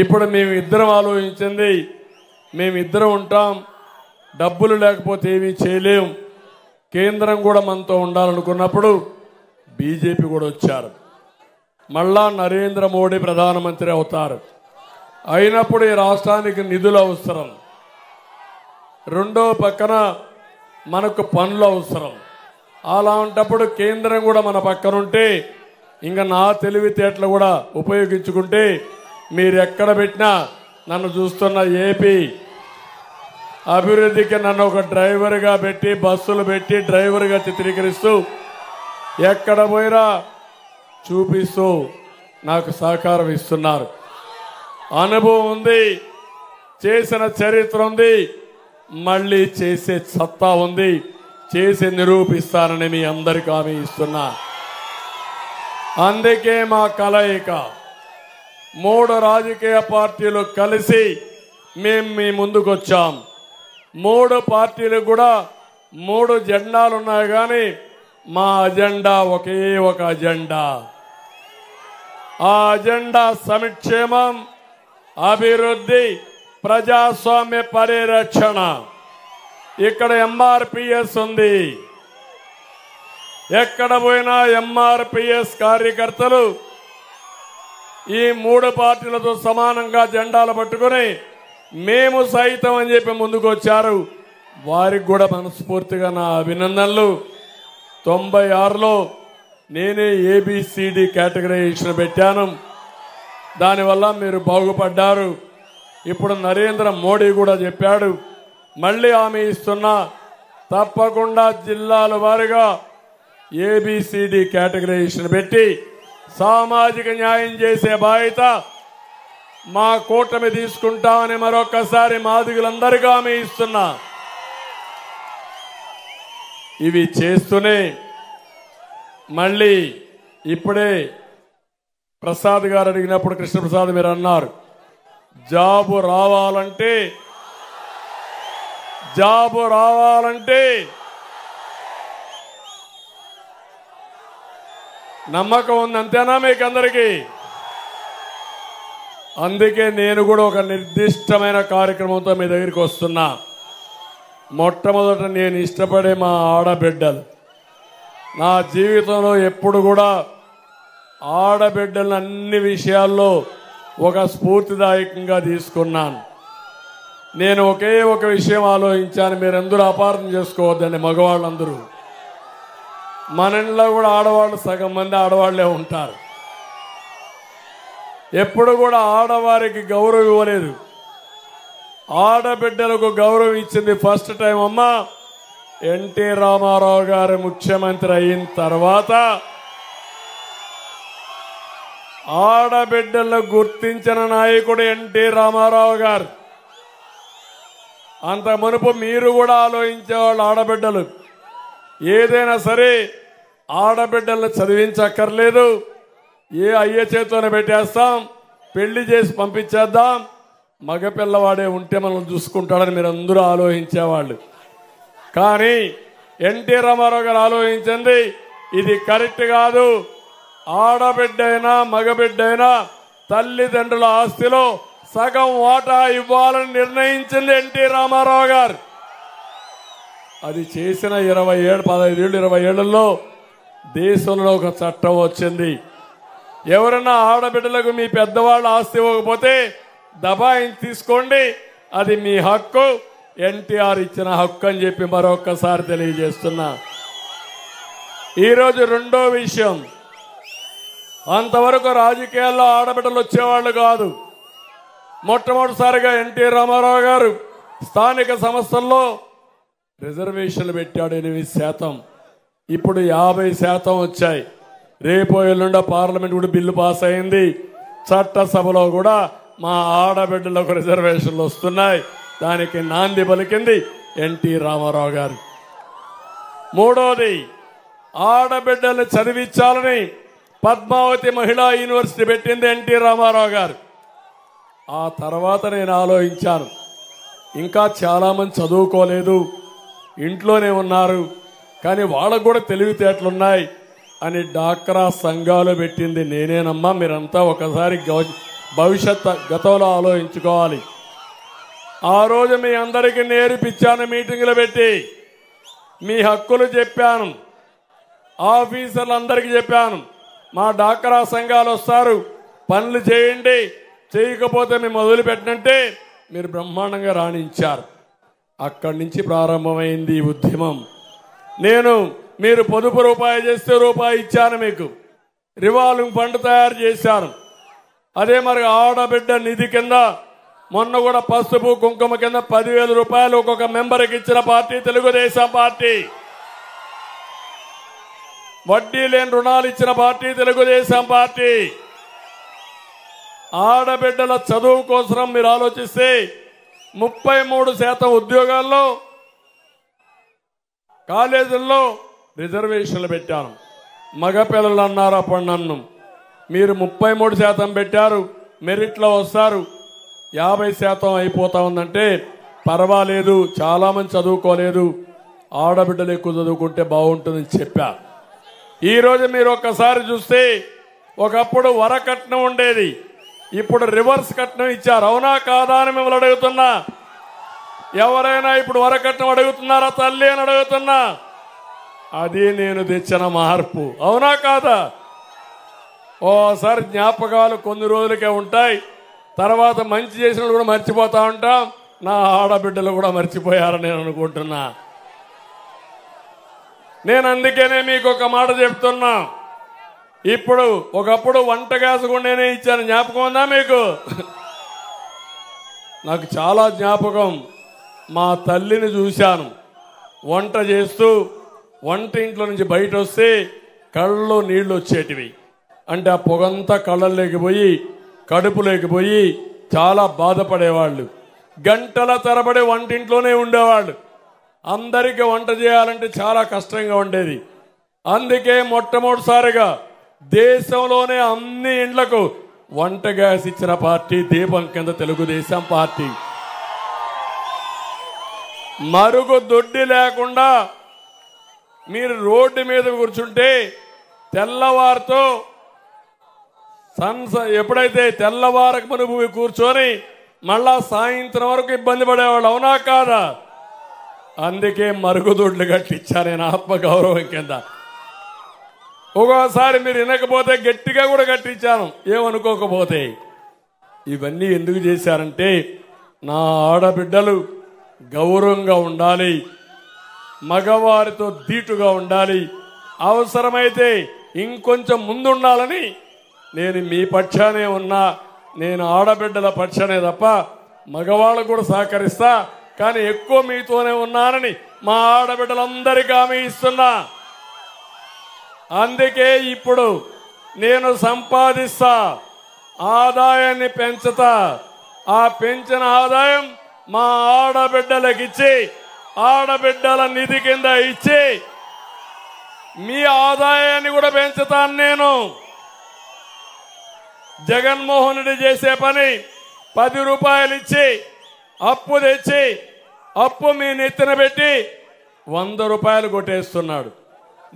ఇప్పుడు మేమిద్దరం ఆలోచించింది, మేమిద్దరం ఉంటాం, డబ్బులు లేకపోతే ఏమీ చేయలేం, కేంద్రం కూడా మనతో ఉండాలనుకున్నప్పుడు బీజేపీ కూడా వచ్చారు. మళ్ళా నరేంద్ర మోడీ ప్రధానమంత్రి అవుతారు. అయినప్పుడు ఈ రాష్ట్రానికి నిధులు అవసరం, రెండో పక్కన మనకు పనులు అవసరం. అలాంటప్పుడు కేంద్రం కూడా మన పక్కన ఉంటే, ఇంకా నా తెలివితేటలు కూడా ఉపయోగించుకుంటే, మీరు ఎక్కడ పెట్టినా నన్ను చూస్తున్న ఏపీ అభివృద్ధికి నన్ను ఒక డ్రైవర్గా పెట్టి, బస్సులు పెట్టి డ్రైవర్గా చిత్రీకరిస్తూ ఎక్కడ పోయినా చూపిస్తూ నాకు సహకారం ఇస్తున్నారు. అనుభవం ఉంది, చేసిన చరిత్ర ఉంది, మళ్ళీ చేసే సత్తా ఉంది, చేసి నిరూపిస్తానని మీ అందరికీ హామీ ఇస్తున్నా. అందుకే మా కలయిక 3 రాజకీయ పార్టీలు కలిసి మేము మీ ముందుకు వచ్చాం. 3 పార్టీలకు కూడా 3 జెండాలు ఉన్నాయి, కానీ మా అజెండా ఒకే ఒక అజెండా. ఆ అజెండా సంక్షేమం, అభివృద్ధి, ప్రజాస్వామ్య పరిరక్షణ. ఇక్కడ ఎంఆర్పిఎస్ ఉంది. ఎక్కడ పోయినా ఎంఆర్పిఎస్ కార్యకర్తలు ఈ 3 పార్టీలతో సమానంగా జెండాలు పట్టుకుని మేము సైతం అని చెప్పి ముందుకు వచ్చారు. వారికి కూడా మనస్ఫూర్తిగా నా అభినందనలు. 96లో నేనే ఏబిసిడి కేటగరైజేషన్ పెట్టాను, దానివల్ల మీరు బాగుపడ్డారు. ఇప్పుడు నరేంద్ర మోడీ కూడా చెప్పాడు, మళ్ళీ హామీ ఇస్తున్నా, తప్పకుండా జిల్లాల వారీగా ఏబిసిడి కేటగరైజేషన్ పెట్టి సామాజిక న్యాయం చేసే బాధ్యత మా కూటమి తీసుకుంటామని మరొకసారి మాదిగలందరికీ హామీ ఇస్తున్నా. ఇవి చేస్తూనే మళ్ళీ ఇప్పుడే ప్రసాద్ గారు అడిగినప్పుడు, కృష్ణప్రసాద్ మీరు అన్నారు, జాబు రావాలంటే నమ్మకం ఉంది, అంతేనా మీకు అందరికీ? అందుకే నేను కూడా ఒక నిర్దిష్టమైన కార్యక్రమంతో మీ దగ్గరికి వస్తున్నా. మొట్టమొదట నేను ఇష్టపడే మా ఆడబిడ్డలు. నా జీవితంలో ఎప్పుడు కూడా ఆడబిడ్డలను అన్ని విషయాల్లో ఒక స్ఫూర్తిదాయకంగా తీసుకున్నాను. నేను ఒకే ఒక విషయం ఆలోచించాను, మీరందరూ అపార్థం చేసుకోవద్దండి. మగవాళ్ళందరూ, మన ఇంట్లో కూడా ఆడవాళ్ళు సగం మంది ఆడవాళ్లే ఉంటారు. ఎప్పుడు కూడా ఆడవారికి గౌరవం ఇవ్వలేదు, ఆడబిడ్డలకు గౌరవం ఇచ్చింది ఫస్ట్ టైం అమ్మ ఎన్టీ రామారావు గారు ముఖ్యమంత్రి అయిన తర్వాత. ఆడబిడ్డలను గుర్తించిన నాయకుడు ఎన్టీ రామారావు గారు. అంత మునుపు మీరు కూడా ఆలోచించేవాళ్ళు, ఆడబిడ్డలు ఏదైనా సరే ఆడబిడ్డలను చదివించక్కర్లేదు, ఏ అయ్య చేతోనే పెట్టేస్తాం, పెళ్లి చేసి పంపించేద్దాం, మగపిల్లవాడే ఉంటే మనం చూసుకుంటాడని మీరు అందరూ ఆలోచించేవాళ్ళు. కానీ ఎన్టీ రామారావు గారు ఆలోచించింది ఇది కరెక్ట్ కాదు. ఆడబిడ్డైనా మగబిడ్డైనా తల్లిదండ్రుల ఆస్తిలో సగం వాటా ఇవ్వాలని నిర్ణయించింది ఎన్టీ రామారావు గారు. అది చేసిన 15 ఏళ్ళు 20 ఏళ్లలో దేశంలో ఒక చట్టం వచ్చింది. ఎవరైనా ఆడబిడ్డలకు మీ పెద్దవాళ్ళ ఆస్తి ఇవ్వకపోతే దబాయించి తీసుకోండి, అది మీ హక్కు, ఎన్టీఆర్ ఇచ్చిన హక్కు అని చెప్పి మరొక్కసారి తెలియజేస్తున్నా. ఈరోజు రెండో విషయం, అంతవరకు రాజకీయాల్లో ఆడబిడ్డలు వచ్చేవాళ్ళు కాదు. మొట్టమొదటిసారిగా ఎన్టీ రామారావు గారు స్థానిక సంస్థల్లో రిజర్వేషన్లు పెట్టాడు 8%. ఇప్పుడు 50% వచ్చాయి. రేపు ఎల్లుండ పార్లమెంట్ కూడా బిల్లు పాస్ అయింది. చట్టసభలో కూడా మా ఆడబిడ్డలకు రిజర్వేషన్లు వస్తున్నాయి. దానికి నాంది పలికింది ఎన్టీ రామారావు గారు. మూడోది, ఆడబిడ్డల్ని చదివించాలని పద్మావతి మహిళా యూనివర్సిటీ పెట్టింది ఎన్టీ రామారావు గారు. ఆ తర్వాత నేను ఆలోచించాను, ఇంకా చాలామంది చదువుకోలేదు, ఇంట్లోనే ఉన్నారు, కానీ వాళ్ళకు కూడా తెలివితేటలున్నాయి అని డాక్రా సంఘాలు పెట్టింది నేనేనమ్మా. మీరంతా ఒకసారి భవిష్యత్ గతంలో ఆలోచించుకోవాలి. ఆ రోజు మీ అందరికీ నేర్పించాను, మీటింగులు పెట్టి మీ హక్కులు చెప్పాను, ఆఫీసర్లందరికీ చెప్పాను. మా డాక్రా సంఘాలు వస్తారు, పనులు చేయండి, చేయకపోతే మేము వదిలిపెట్టనంటే మీరు బ్రహ్మాండంగా రాణించారు. అక్కడి నుంచి ప్రారంభమైంది ఈ ఉద్యమం. మీరు పొదుపు రూపాయి చేస్తే రూపాయి ఇచ్చాను, మీకు రివాల్వింగ్ ఫండ్ తయారు చేశాను. అదే మరి ఆడబిడ్డ నిధి కింద మొన్న కూడా పసుపు కుంకుమ కింద 10,000 రూపాయలు ఒక్కొక్క మెంబర్కి ఇచ్చిన పార్టీ తెలుగుదేశం పార్టీ. వడ్డీ లేని రుణాలు ఇచ్చిన పార్టీ తెలుగుదేశం పార్టీ. ఆడబిడ్డల చదువు కోసం మీరు ఆలోచిస్తే 33% ఉద్యోగాల్లో కాలేజీల్లో రిజర్వేషన్లు పెట్టాను. మగపిల్లలు అన్నారు అప్పుడు నన్ను, మీరు 33% పెట్టారు, మెరిట్లో వస్తారు, 50% అయిపోతా ఉందంటే పర్వాలేదు, చాలామంది చదువుకోలేదు, ఆడబిడ్డలు ఎక్కువ చదువుకుంటే బాగుంటుందని చెప్పా. ఈరోజు మీరు ఒక్కసారి చూస్తే ఒకప్పుడు వరకట్నం ఉండేది, ఇప్పుడు రివర్స్ కట్నం ఇచ్చారు. అవునా కాదా అని మిమ్మల్ని అడుగుతున్నా. ఎవరైనా ఇప్పుడు వరకట్నం అడుగుతున్నారా తల్లి అని అడుగుతున్నా. అది నేను తెచ్చిన మార్పు. అవునా కాదా? ఓసారి జ్ఞాపకాలు కొన్ని రోజులకే ఉంటాయి, తర్వాత మంచి చేసిన కూడా మర్చిపోతా ఉంటాం. నా ఆడబిడ్డలు కూడా మర్చిపోయారని నేను అనుకుంటున్నా. నేను అందుకనే మీకు ఒక మాట చెప్తున్నా. ఇప్పుడు ఒకప్పుడు వంట గ్యాస్ కూడా నేనే ఇచ్చాను, జ్ఞాపకం ఉందా మీకు? నాకు చాలా జ్ఞాపకం. మా తల్లిని చూశాను వంట చేస్తూ, వంట ఇంట్లో నుంచి బయట వస్తే కళ్ళలో నీళ్లు వచ్చేటివి. అంటే ఆ పొగంతా కళ్ళల్లోకి పోయి కడుపులోకి పోయి చాలా బాధపడేవాళ్ళు. గంటల తరబడి వంటింట్లోనే ఉండేవాళ్ళు. అందరికీ వంట చేయాలంటే చాలా కష్టంగా ఉండేది. అందుకే మొట్టమొదటిసారిగా దేశంలోనే అన్ని ఇండ్లకు వంట గ్యాస్ ఇచ్చిన పార్టీ దీపం కింద తెలుగుదేశం పార్టీ. మరుగు దొడ్డి లేకుండా మీరు రోడ్డు మీద కూర్చుంటే తెల్లవారితో ఎప్పుడైతే తెల్లవారకు మనకు కూర్చొని మళ్ళా సాయంత్రం వరకు ఇబ్బంది పడేవాళ్ళు. అవునా కాదా? అందుకే మరుగుదొడ్లు కట్టించాను నేను ఆత్మగౌరవం కింద. ఒక్కోసారి మీరు వినకపోతే గట్టిగా కూడా కట్టించాను, ఏమనుకోకపోతే. ఇవన్నీ ఎందుకు చేశారంటే నా ఆడబిడ్డలు గౌరవంగా ఉండాలి, మగవారితో ధీటుగా ఉండాలి, అవసరమైతే ఇంకొంచెం ముందుండాలని నేను మీ పక్షానే ఉన్నా. నేను ఆడబిడ్డల పక్షానే తప్ప మగవాళ్ళకు కూడా సహకరిస్తా, కానీ ఎక్కువ మీతోనే ఉన్నానని మా ఆడబిడ్డలందరికీ హామీ ఇస్తున్నా. అందుకే ఇప్పుడు నేను సంపాదిస్తా, ఆదాయాన్ని పెంచుతా. ఆ పెంచిన ఆదాయం మా ఆడబిడ్డలకు ఇచ్చి, ఆడబిడ్డల నిధి కింద ఇచ్చి మీ ఆదాయాన్ని కూడా పెంచుతాను. నేను జగన్మోహన్ రెడ్డి చేసే పని 10 రూపాయలు ఇచ్చి అప్పు తెచ్చి అప్పు మీ నెత్తిన పెట్టి 100 రూపాయలు కొట్టేస్తున్నాడు.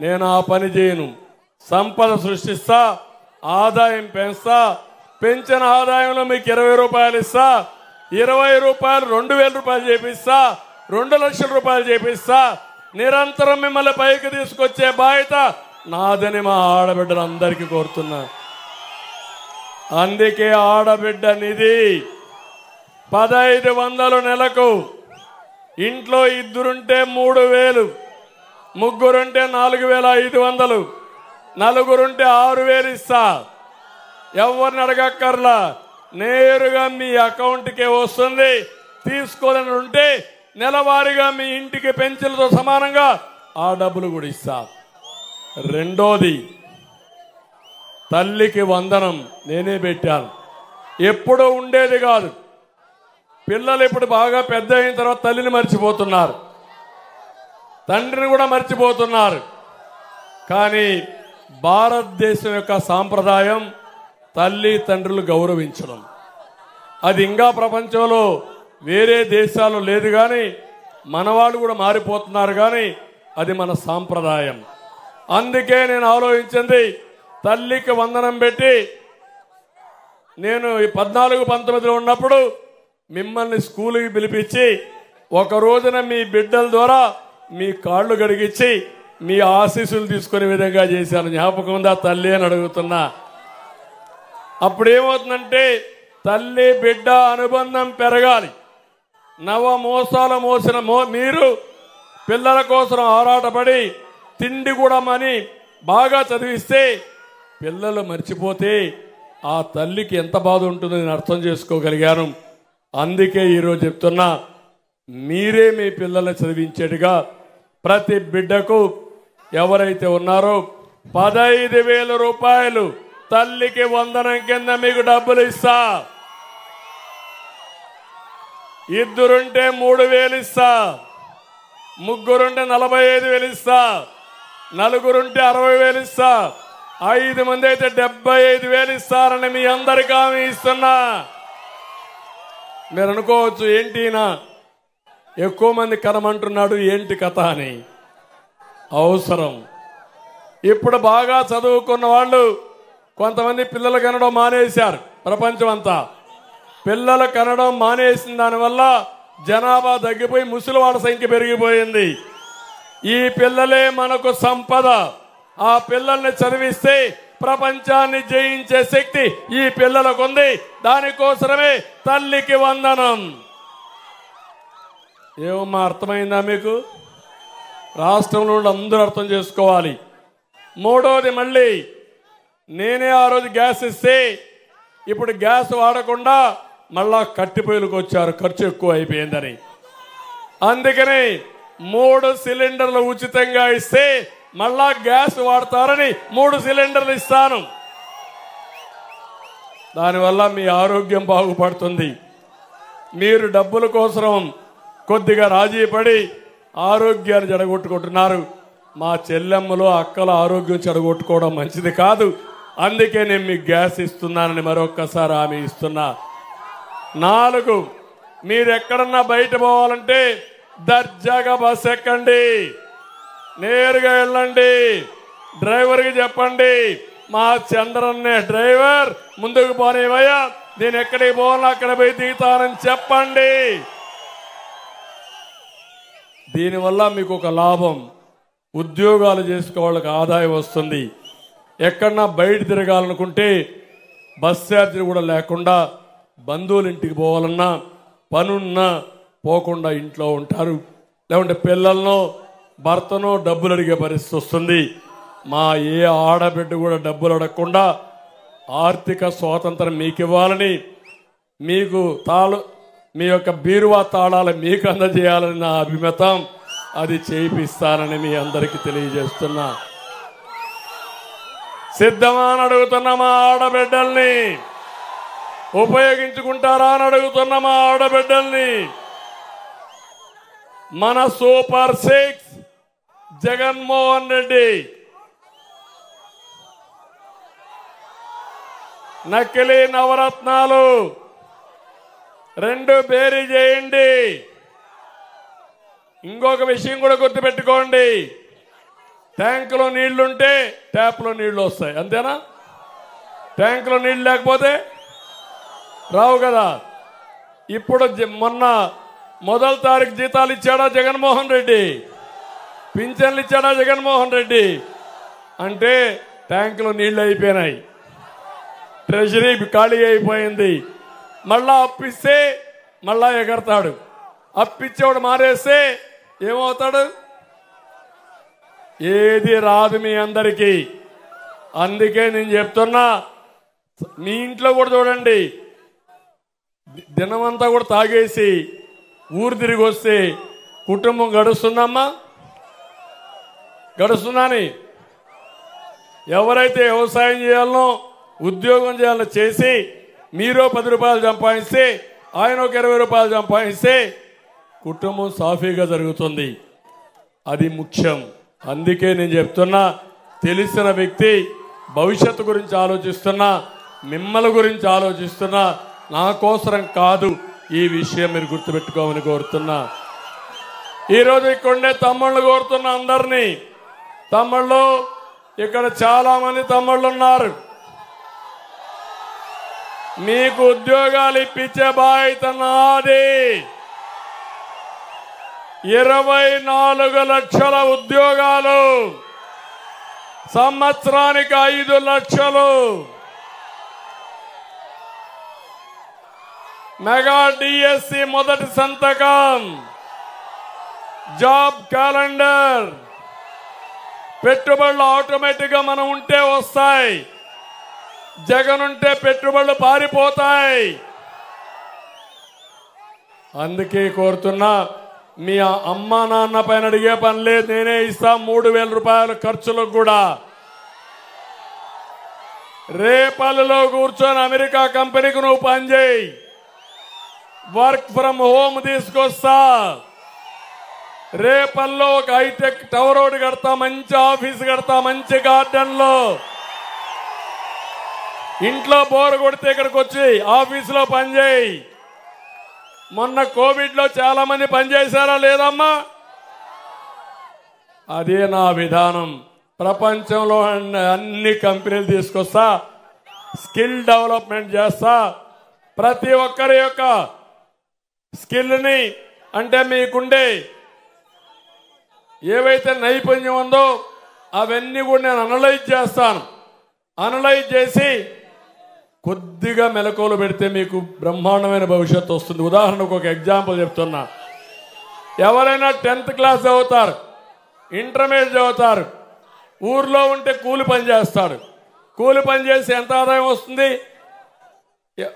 నేను ఆ పని చేయను. సంపద సృష్టిస్తా, ఆదాయం పెంచుతా. పెంచిన ఆదాయంలో మీకు 20 రూపాయలు ఇస్తా, 20 రూపాయలు 2,000 రూపాయలు చేపిస్తా, 2 లక్షల రూపాయలు చేపిస్తా. నిరంతరం మిమ్మల్ని పైకి తీసుకొచ్చే బాధ్యత నాదని మా ఆడబిడ్డలందరికీ కోరుతున్నా. అందుకే ఆడబిడ్డ నిధి 1,500 నెలకు. ఇంట్లో 2 ఉంటే 3,000, 3 ఉంటే 4,500, 4 ఉంటే 6,000 ఇస్తా. ఎవరిని అడగక్కర్లా, నేరుగా మీ అకౌంట్కే వస్తుంది. తీసుకోవాలని ఉంటే నెలవారీగా మీ ఇంటికి పెన్షన్లతో సమానంగా ఆ డబ్బులు కూడా ఇస్తా. రెండోది, తల్లికి వందనం నేనే పెట్టాను. ఎప్పుడూ ఉండేది కాదు. పిల్లలు ఇప్పుడు బాగా పెద్ద అయిన తర్వాత తల్లిని మర్చిపోతున్నారు, తండ్రిని కూడా మర్చిపోతున్నారు. కానీ భారతదేశం యొక్క సాంప్రదాయం తల్లి తండ్రులు గౌరవించడం. అది ఇంకా ప్రపంచంలో వేరే దేశాలు లేదు, కానీ మనవాళ్ళు కూడా మారిపోతున్నారు. కానీ అది మన సాంప్రదాయం. అందుకే నేను ఆలోచించింది, తల్లికి వందనం పెట్టి నేను 14-19లో ఉన్నప్పుడు మిమ్మల్ని స్కూల్కి పిలిపించి ఒక రోజున మీ బిడ్డల ద్వారా మీ కాళ్ళు గడిగించి మీ ఆశీస్సులు తీసుకునే విధంగా చేశాను. జ్ఞాపకం ఉందా తల్లి అని అడుగుతున్నా. అప్పుడేమవుతుందంటే తల్లి బిడ్డ అనుబంధం పెరగాలి. నవమోసాల మోసిన మీరు పిల్లల కోసం ఆరాటపడి తిండి కూడా మని బాగా చదివిస్తే పిల్లలు మర్చిపోతే ఆ తల్లికి ఎంత బాధ ఉంటుందో నేను అర్థం చేసుకోగలిగాను. అందుకే ఈరోజు చెప్తున్నా, మీరే మీ పిల్లల్ని చదివించేట్టుగా ప్రతి బిడ్డకు ఎవరైతే ఉన్నారో 15,000 రూపాయలు తల్లికి వందనం కింద మీకు డబ్బులు ఇస్తా. ఇద్దరుంటే 3,000 ఇస్తా, ముగ్గురుంటే 45,000 ఇస్తా, నలుగురుంటే 60,000 ఇస్తా, 5 మంది అయితే 75,000 ఇస్తారని మీ అందరికీ హామీ ఇస్తున్నా. మీరు అనుకోవచ్చు, ఏంటినా ఎక్కువ మంది కనమంటున్నాడు ఏంటి కథ అని. అవసరం. ఇప్పుడు బాగా చదువుకున్న వాళ్ళు కొంతమంది పిల్లలు కనడం మానేశారు. ప్రపంచం అంతా పిల్లలు కనడం మానేసిన దానివల్ల జనాభా తగ్గిపోయి ముసలివాళ్ళ సంఖ్య పెరిగిపోయింది. ఈ పిల్లలే మనకు సంపద. ఆ పిల్లల్ని చదివిస్తే ప్రపంచాన్ని జయించే శక్తి ఈ పిల్లలకు ఉంది. దానికోసమే తల్లికి వందనం. ఏమమ్మా, అర్థమైందా మీకు? రాష్ట్రంలో అందరూ అర్థం చేసుకోవాలి. మూడోది, మళ్ళీ నేనే ఆ రోజు గ్యాస్ ఇస్తే ఇప్పుడు గ్యాస్ వాడకుండా మళ్ళా కట్టిపోయిలకు వచ్చారు, ఖర్చు ఎక్కువ అయిపోయిందని. అందుకని 3 సిలిండర్లు ఉచితంగా ఇస్తే మళ్ళా గ్యాస్ వాడతారని 3 సిలిండర్లు ఇస్తాను. దానివల్ల మీ ఆరోగ్యం బాగుపడుతుంది. మీరు డబ్బుల కోసం కొద్దిగా రాజీ పడి ఆరోగ్యాన్ని చెడగొట్టుకుంటున్నారు. మా చెల్లెమ్మలు అక్కల ఆరోగ్యం చెడగొట్టుకోవడం మంచిది కాదు. అందుకే నేను మీకు గ్యాస్ ఇస్తున్నానని మరొక్కసారి హామీ ఇస్తున్నా. 4, మీరు ఎక్కడన్నా బయట పోవాలంటే దర్జాగా బస్ ఎక్కండి, నేరుగా వెళ్ళండి. డ్రైవర్కి చెప్పండి, మా చంద్రన్నే డ్రైవర్, ముందుకు పోనివయ్యా, నేను ఎక్కడికి పోవాలో అక్కడ పోయి దిగుతానని చెప్పండి. దీనివల్ల మీకు ఒక లాభం, ఉద్యోగాలు చేసుకోవాళ్ళకి ఆదాయం వస్తుంది. ఎక్కడన్నా బయట తిరగాలనుకుంటే బస్ ఛార్జీలు కూడా లేకుండా బంధువుల ఇంటికి పోవాలన్నా పనున్నా పోకుండా ఇంట్లో ఉంటారు. లేకుంటే పిల్లలను భర్తను డబ్బులు అడిగే పరిస్థితి వస్తుంది. మా ఏ ఆడబిడ్డ కూడా డబ్బులు అడగకుండా ఆర్థిక స్వాతంత్రం మీకు ఇవ్వాలని, మీకు మీ యొక్క బీరువా తాళాలు మీకు అందజేయాలని నా అభిమతం. అది చేయిస్తానని మీ అందరికీ తెలియజేస్తున్నా. సిద్ధమా అని అడుగుతున్న మా ఆడబిడ్డల్ని, ఉపయోగించుకుంటారా అని అడుగుతున్న మా ఆడబిడ్డల్ని. మన సూపర్ 6 జగన్మోహన్ రెడ్డి నకిలీ నవరత్నాలు 2 బేరీ చేయండి. ఇంకొక విషయం కూడా గుర్తుపెట్టుకోండి, ట్యాంకులో నీళ్లుంటే ట్యాప్లో నీళ్లు వస్తాయి, అంతేనా? ట్యాంకులో నీళ్లు లేకపోతే రావు కదా. ఇప్పుడు మొన్న 1వ తారీఖు జీతాలు ఇచ్చాడా జగన్మోహన్ రెడ్డి? పింఛన్లు ఇచ్చాడా జగన్మోహన్ రెడ్డి? అంటే ట్యాంకులో నీళ్లు అయిపోయినాయి, ట్రెజరీ ఖాళీ అయిపోయింది. మళ్ళా అప్పిస్తే మళ్ళా ఎగరతాడు. అప్పిచ్చేవాడు మారేస్తే ఏమవుతాడు? ఏది రాదు మీ అందరికీ. అందుకే నేను చెప్తున్నా, మీ ఇంట్లో కూడా చూడండి, దినమంతా కూడా తాగేసి ఊరు తిరిగి వస్తే కుటుంబం గడుస్తుందమ్మా, గడుస్తుందని. ఎవరైతే వ్యవసాయం చేయాలనో ఉద్యోగం చేయాలో చేసి మీరు 10 రూపాయలు సంపాదిస్తే ఆయన ఒక 20 రూపాయలు సంపాదిస్తే కుటుంబం సాఫీగా జరుగుతుంది. అది ముఖ్యం. అందుకే నేను చెప్తున్నా, తెలిసిన వ్యక్తి భవిష్యత్తు గురించి ఆలోచిస్తున్నా, మిమ్మల్ని గురించి ఆలోచిస్తున్నా, నా కోసరం కాదు. ఈ విషయం మీరు గుర్తుపెట్టుకోమని కోరుతున్నా. ఈరోజు ఇక్కడే తమ్ముళ్ళు కోరుతున్నా అందరినీ. తమ్ముళ్ళు, ఇక్కడ చాలా మంది తమ్ముళ్ళు ఉన్నారు. మీకు ఉద్యోగాలు ఇప్పించే బాధ్యత నాది. 24 లక్షల ఉద్యోగాలు, సంవత్సరానికి 5 లక్షలు. మెగా డిఎస్సి మొదటి సంతకం, జాబ్ క్యాలెండర్. పెట్టుబడులు ఆటోమేటిక్ గా మనం ఉంటే వస్తాయి. జగన్ ఉంటే పెట్టుబడులు పారిపోతాయి. అందుకే కోరుతున్నా, మీ అమ్మా నాన్న పైన అడిగే పని లేదు, నేనే ఇస్తా 3000 రూపాయల ఖర్చులకు కూడా. రేపల్లిలో కూర్చొని అమెరికా కంపెనీకి నువ్వు పనిచేయి, వర్క్ ఫ్రమ్ హోమ్ తీసుకొస్తా. రేపల్లో ఒక హైటెక్ టవర్ రోడ్ కడతా, మంచి ఆఫీస్ కడతా, మంచి గార్డెన్ లో. ఇంట్లో బోర్ కొడితే ఇక్కడికి వచ్చి ఆఫీసులో పనిచేయి. మొన్న కోవిడ్ లో చాలా మంది పనిచేశారా లేదమ్మా? అదే నా విధానం. ప్రపంచంలో అన్ని కంపెనీలు తీసుకొస్తా, స్కిల్ డెవలప్మెంట్ చేస్తా. ప్రతి ఒక్కరి యొక్క స్కిల్ని, అంటే మీకుండే ఏవైతే నైపుణ్యం ఉందో అవన్నీ కూడా నేను అనలైజ్ చేస్తాను. అనలైజ్ చేసి కొద్దిగా మెలకువలు పెడితే మీకు బ్రహ్మాండమైన భవిష్యత్తు వస్తుంది. ఉదాహరణకు ఒక ఎగ్జాంపుల్ చెప్తున్నా. ఎవరైనా 10th క్లాస్ చదువుతారు, ఇంటర్మీడియట్ చదువుతారు, ఊర్లో ఉంటే కూలి పని చేస్తాడు. కూలి పని చేసి ఎంత ఆదాయం వస్తుంది?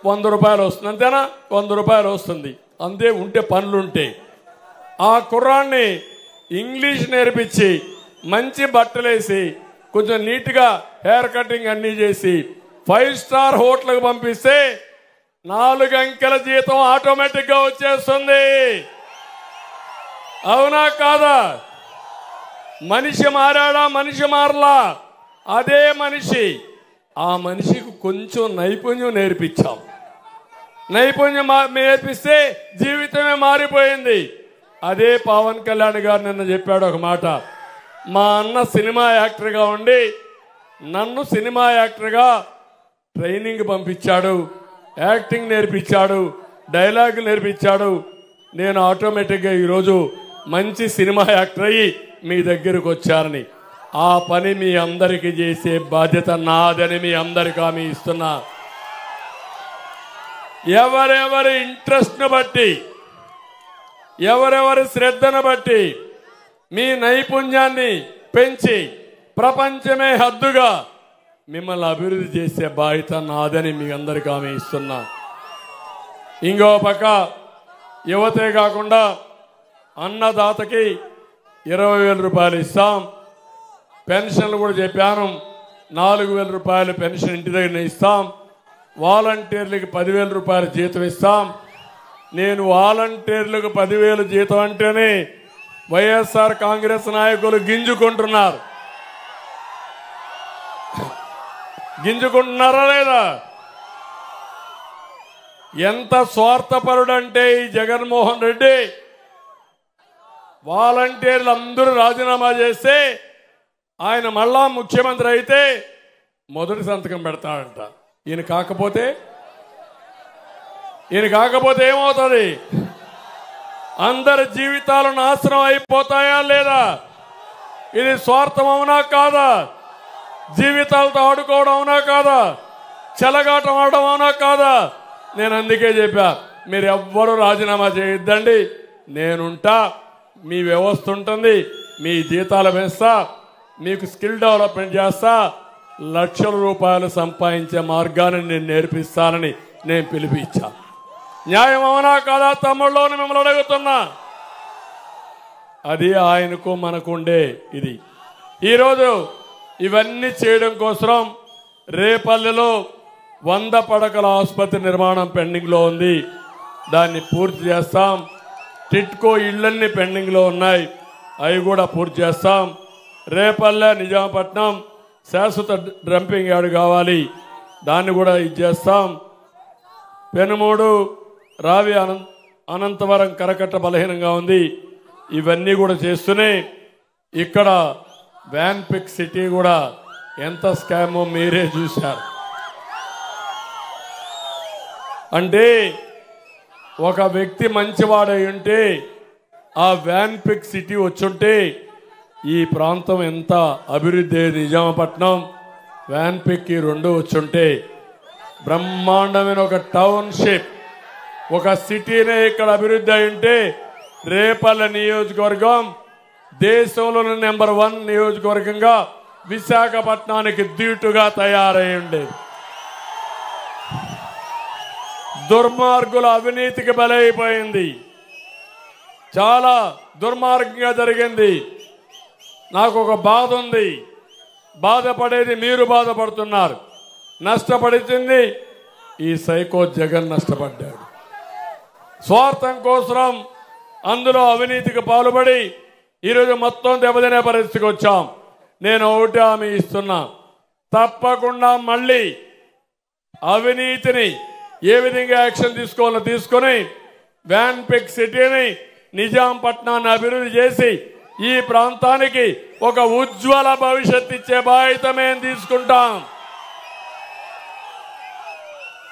100 రూపాయలు వస్తుంది. అంతేనా? 100 రూపాయలు వస్తుంది. అంతే ఉంటే పనులుంటే. ఆ కుర్రాన్ని ఇంగ్లీష్ నేర్పించి, మంచి బట్టలేసి, కొంచెం నీట్గా హెయిర్ కటింగ్ అన్నీ చేసి 5 స్టార్ హోటల్కి పంపిస్తే 4 అంకెల జీతం ఆటోమేటిక్ గా వచ్చేస్తుంది. అవునా కాదా? మనిషి మారాడా? మనిషి మారలా. అదే మనిషి, ఆ మనిషికి కొంచెం నైపుణ్యం నేర్పించాం. నైపుణ్యం నేర్పిస్తే జీవితమే మారిపోయింది. అదే పవన్ కళ్యాణ్ గారు నిన్న చెప్పాడు ఒక మాట. మా అన్న సినిమా యాక్టర్గా ఉండి నన్ను సినిమా యాక్టర్గా ట్రైనింగ్ పంపించాడు, యాక్టింగ్ నేర్పించాడు, డైలాగులు నేర్పించాడు. నేను ఆటోమేటిక్గా ఈరోజు మంచి సినిమా యాక్టర్ అయ్యి మీ దగ్గరకు వచ్చారని. ఆ పని మీ అందరికీ చేసే బాధ్యత నాదని మీ అందరికీ హామీ ఇస్తున్నా. ఎవరెవరి ఇంట్రెస్ట్ను బట్టి, ఎవరెవరి శ్రద్ధను బట్టి మీ నైపుణ్యాన్ని పెంచి ప్రపంచమే హద్దుగా మిమ్మల్ని అభివృద్ధి చేసే బాధ్యత నాదని మీ అందరికీ హామీ ఇస్తున్నా. ఇంకో పక్క యువతే కాకుండా అన్నదాతకి 20,000 రూపాయలు ఇస్తాం. పెన్షన్లు కూడా చెప్పాను, 4,000 రూపాయలు పెన్షన్ ఇంటి దగ్గర ఇస్తాం. వాలంటీర్లకు 10,000 రూపాయలు జీతం ఇస్తాం. నేను వాలంటీర్లకు 10,000 జీతం అంటేనే వైఎస్ఆర్ కాంగ్రెస్ నాయకులు గింజుకుంటున్నారు. గింజుకుంటున్నారా లేదా? ఎంత స్వార్థపరుడంటే ఈ జగన్మోహన్ రెడ్డి, వాలంటీర్లు అందరూ రాజీనామా చేస్తే ఆయన మళ్ళా ముఖ్యమంత్రి అయితే మొదటి సంతకం పెడతాడంట. ఈయన కాకపోతే ఏమవుతుంది? అందరి జీవితాలు నాశనం అయిపోతాయా లేదా? ఇది స్వార్థం అవునా కాదా? జీవితాలతో ఆడుకోవడం అవునా కాదా? చెలగాటం ఆడడం అవునా కాదా? నేను అందుకే చెప్పా, మీరు ఎవ్వరూ రాజీనామా చేయొద్దండి, నేనుంటా, మీ వ్యవస్థ ఉంటుంది, మీ జీతాలు పెంచుతా, మీకు స్కిల్ డెవలప్మెంట్ చేస్తా, లక్షల రూపాయలు సంపాదించే మార్గాన్ని నేను నేర్పిస్తానని నేను పిలిపించా. న్యాయం అవునా కాదా తమ్ముళ్ళు అని మిమ్మల్ని అడుగుతున్నా. అది ఆయనకు మనకుండే ఇది. ఈరోజు ఇవన్నీ చేయడం కోసం రేపల్లెలో 100 పడకల ఆసుపత్రి నిర్మాణం పెండింగ్లో ఉంది. దాన్ని పూర్తి చేస్తాం. టిట్కో ఇళ్లన్నీ పెండింగ్లో ఉన్నాయి, అవి కూడా పూర్తి చేస్తాం. రేపల్లె నిజామపట్నం శాశ్వత డంపింగ్ యార్డ్ కావాలి, దాన్ని కూడా ఇచ్చేస్తాం. పెనుమూడు రావి అనంతవరం కరకట్ట బలహీనంగా ఉంది, ఇవన్నీ కూడా చేస్తూనే ఇక్కడ వ్యాన్ పిక్ సిటీ కూడా ఎంత స్కామో మీరే చూశారు. అంటే ఒక వ్యక్తి మంచివాడై ఉంటే ఆ వ్యాన్ పిక్ సిటీ వచ్చుంటే ఈ ప్రాంతం ఎంత అభివృద్ధి. నిజామపట్నం వ్యాన్ పిక్ ఈ రెండు వచ్చుంటే బ్రహ్మాండమైన ఒక టౌన్షిప్, ఒక సిటీనే ఇక్కడ అభివృద్ధి అయి ఉంటే రేపల్లె నియోజకవర్గం దేశంలోని నెంబర్ 1 నియోజకవర్గంగా విశాఖపట్నానికి దీటుగా తయారై ఉండేది. దుర్మార్గుల అవినీతికి బలైపోయింది, చాలా దుర్మార్గంగా జరిగింది. నాకు ఒక బాధ ఉంది, బాధపడేది మీరు బాధపడుతున్నారు. నష్టపడుతుంది ఈ సైకో జగన్ నష్టపడ్డాడు. స్వార్థం కోసం అందులో అవినీతికి పాల్పడి ఈరోజు మొత్తం దెబ్బతినే పరిస్థితికి వచ్చాం. నేను ఒకటి హామీ ఇస్తున్నా, తప్పకుండా మళ్ళీ అవినీతిని ఏ విధంగా యాక్షన్ తీసుకోవాలో తీసుకొని వ్యాన్ పిక్ సిటీని నిజాంపట్నాన్ని అభివృద్ధి చేసి ఈ ప్రాంతానికి ఒక ఉజ్వల భవిష్యత్తు ఇచ్చే బాధ్యత మేము తీసుకుంటాం.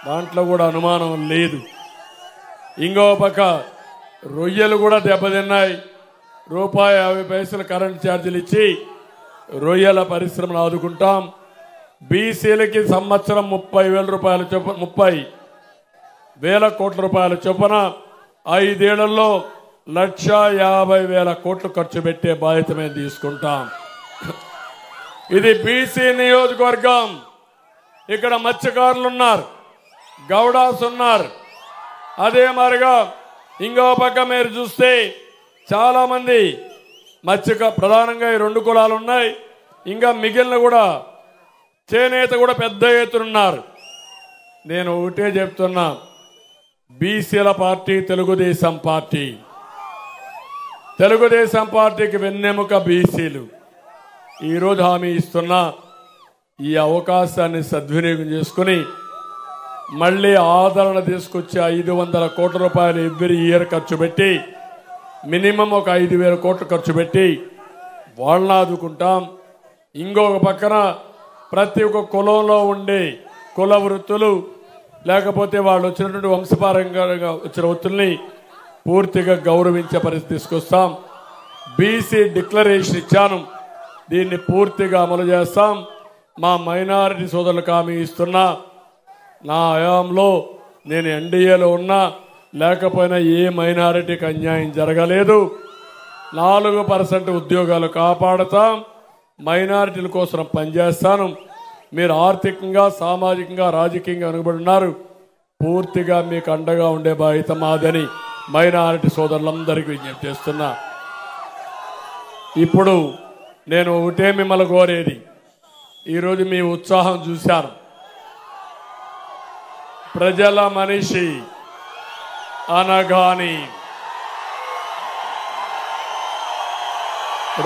దాంట్లో కూడా అనుమానం లేదు. ఇంకో పక్క రొయ్యలు కూడా దెబ్బతిన్నాయి. ₹50 కరెంట్ ఛార్జీలు ఇచ్చి రొయ్యల పరిశ్రమను ఆదుకుంటాం. బీసీలకి సంవత్సరం 30,000 రూపాయల చొప్పున 30,000 కోట్ల రూపాయల చొప్పున 5 ఏళ్లలో 1,50,000 కోట్లు ఖర్చు పెట్టే బాధ్యత మేము తీసుకుంటాం. ఇది బీసీ నియోజకవర్గం. ఇక్కడ మత్స్యకారులు ఉన్నారు, గౌడాస్ ఉన్నారు. అదే మాదిరిగా ఇంకో పక్క మీరు చూస్తే చాలా మంది ప్రధానంగా ఈ 2 కులాలు ఉన్నాయి. ఇంకా మిగిలిన కూడా చేనేత కూడా పెద్ద ఎత్తున ఉన్నారు. నేను ఒకటే చెప్తున్నా, బీసీల పార్టీ తెలుగుదేశం పార్టీ. తెలుగుదేశం పార్టీకి వెన్నెముక బీసీలు. ఈరోజు హామీ ఇస్తున్నా, ఈ అవకాశాన్ని సద్వినియోగం చేసుకుని మళ్ళీ ఆదరణ తీసుకొచ్చి 500 కోట్ల రూపాయలు ఎవ్రీ ఇయర్ ఖర్చు పెట్టి మినిమం ఒక 5,000 కోట్లు ఖర్చు పెట్టి వాళ్ళని ఆదుకుంటాం. ఇంకొక పక్కన ప్రతి ఒక్క కులంలో ఉండే కుల వృత్తులు లేకపోతే వాళ్ళు వచ్చినటువంటి వంశపారంగా వచ్చిన వృత్తుల్ని పూర్తిగా గౌరవించే పరిస్థితి తీసుకొస్తాం. బీసీ డిక్లరేషన్ ఇచ్చాను, దీన్ని పూర్తిగా అమలు చేస్తాం. మా మైనారిటీ సోదరులకు హామీ ఇస్తున్నా, నా హయాంలో నేను ఎన్డీఏలో ఉన్నా లేకపోయినా ఏ మైనారిటీకి అన్యాయం జరగలేదు. 4% ఉద్యోగాలు కాపాడుతాం, మైనారిటీల కోసం పనిచేస్తాను. మీరు ఆర్థికంగా సామాజికంగా రాజకీయంగా వెనుకబడి ఉన్నారు, పూర్తిగా మీకు అండగా ఉండే బాధ్యత మాదని మైనారిటీ సోదరులందరికీ విజ్ఞప్తి చేస్తున్నా. ఇప్పుడు నేను ఒకటే మిమ్మల్ని కోరేది, ఈరోజు మీ ఉత్సాహం చూశాను. ప్రజల మనిషి అనగాని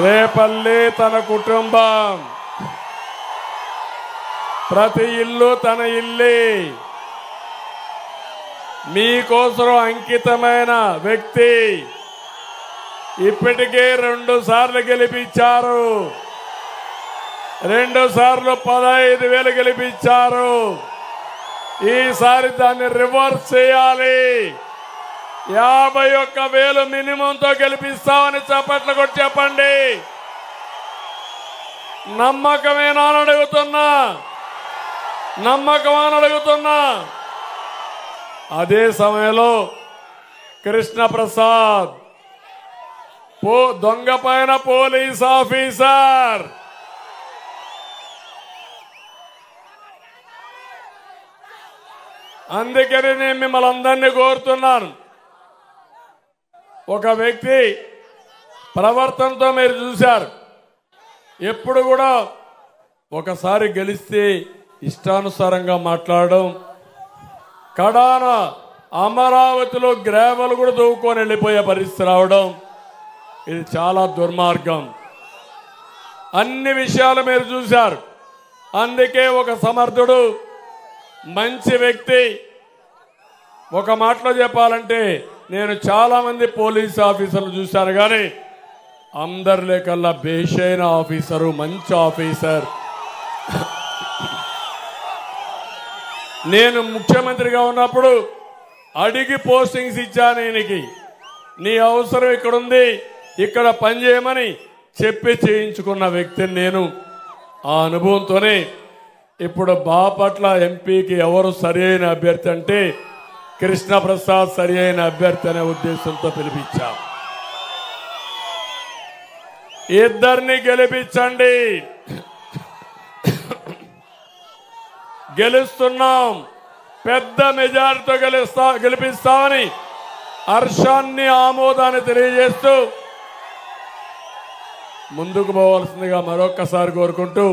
రేపల్లె తన కుటుంబం, ప్రతి ఇల్లు తన ఇల్లే. మీకోసం అంకితమైన వ్యక్తి. ఇప్పటికే 2 సార్లు గెలిపించారు, 2 సార్లు 15,000 గెలిపించారు. ఈసారి దాన్ని రివర్స్ చేయాలి. 51,000 మినిమంతో గెలిపిస్తామని చప్పట్లు కొట్టి చెప్పండి. నమ్మకమేనా అని అడుగుతున్నా, నమ్మకమని అడుగుతున్నా. అదే సమయంలో కృష్ణప్రసాద్ దొంగ పైన పోలీస్ ఆఫీసర్, అందుకని నేను మిమ్మల్ని అందరినీ కోరుతున్నాను. ఒక వ్యక్తి ప్రవర్తనతో మీరు చూశారు. ఎప్పుడు కూడా ఒకసారి గెలిస్తే ఇష్టానుసారంగా మాట్లాడడం, కడాన అమరావతిలో గ్రావెల్ కూడా దూకొని వెళ్ళిపోయే పరిస్థితి రావడం, ఇది చాలా దుర్మార్గం. అన్ని విషయాలు మీరు చూశారు. అందుకే ఒక సమర్థుడు, మంచి వ్యక్తి, ఒక మాటలో చెప్పాలంటే నేను చాలా మంది పోలీస్ ఆఫీసర్లు చూశాను, కానీ అందరిలో కల్లా బేషైన ఆఫీసరు, మంచి ఆఫీసర్. నేను ముఖ్యమంత్రిగా ఉన్నప్పుడు అడిగి పోస్టింగ్స్ ఇచ్చాను ఈయనకి. నీ అవసరం ఇక్కడ ఉంది, ఇక్కడ పనిచేయమని చెప్పి చేయించుకున్న వ్యక్తిని నేను. ఆ అనుభవంతోనే ఇప్పుడు బాపట్ల ఎంపీకి ఎవరు సరి అయిన అభ్యర్థి అంటే కృష్ణప్రసాద్ సరి అయిన అభ్యర్థి అనే ఉద్దేశంతో పిలిపించాం. ఇద్దరిని గెలిపించండి. గెలుస్తున్నాం, పెద్ద మెజారిటీతో గెలిపిస్తామని హర్షాన్ని, ఆమోదాన్ని తెలియజేస్తూ ముందుకు పోవాల్సిందిగా మరొక్కసారి కోరుకుంటూ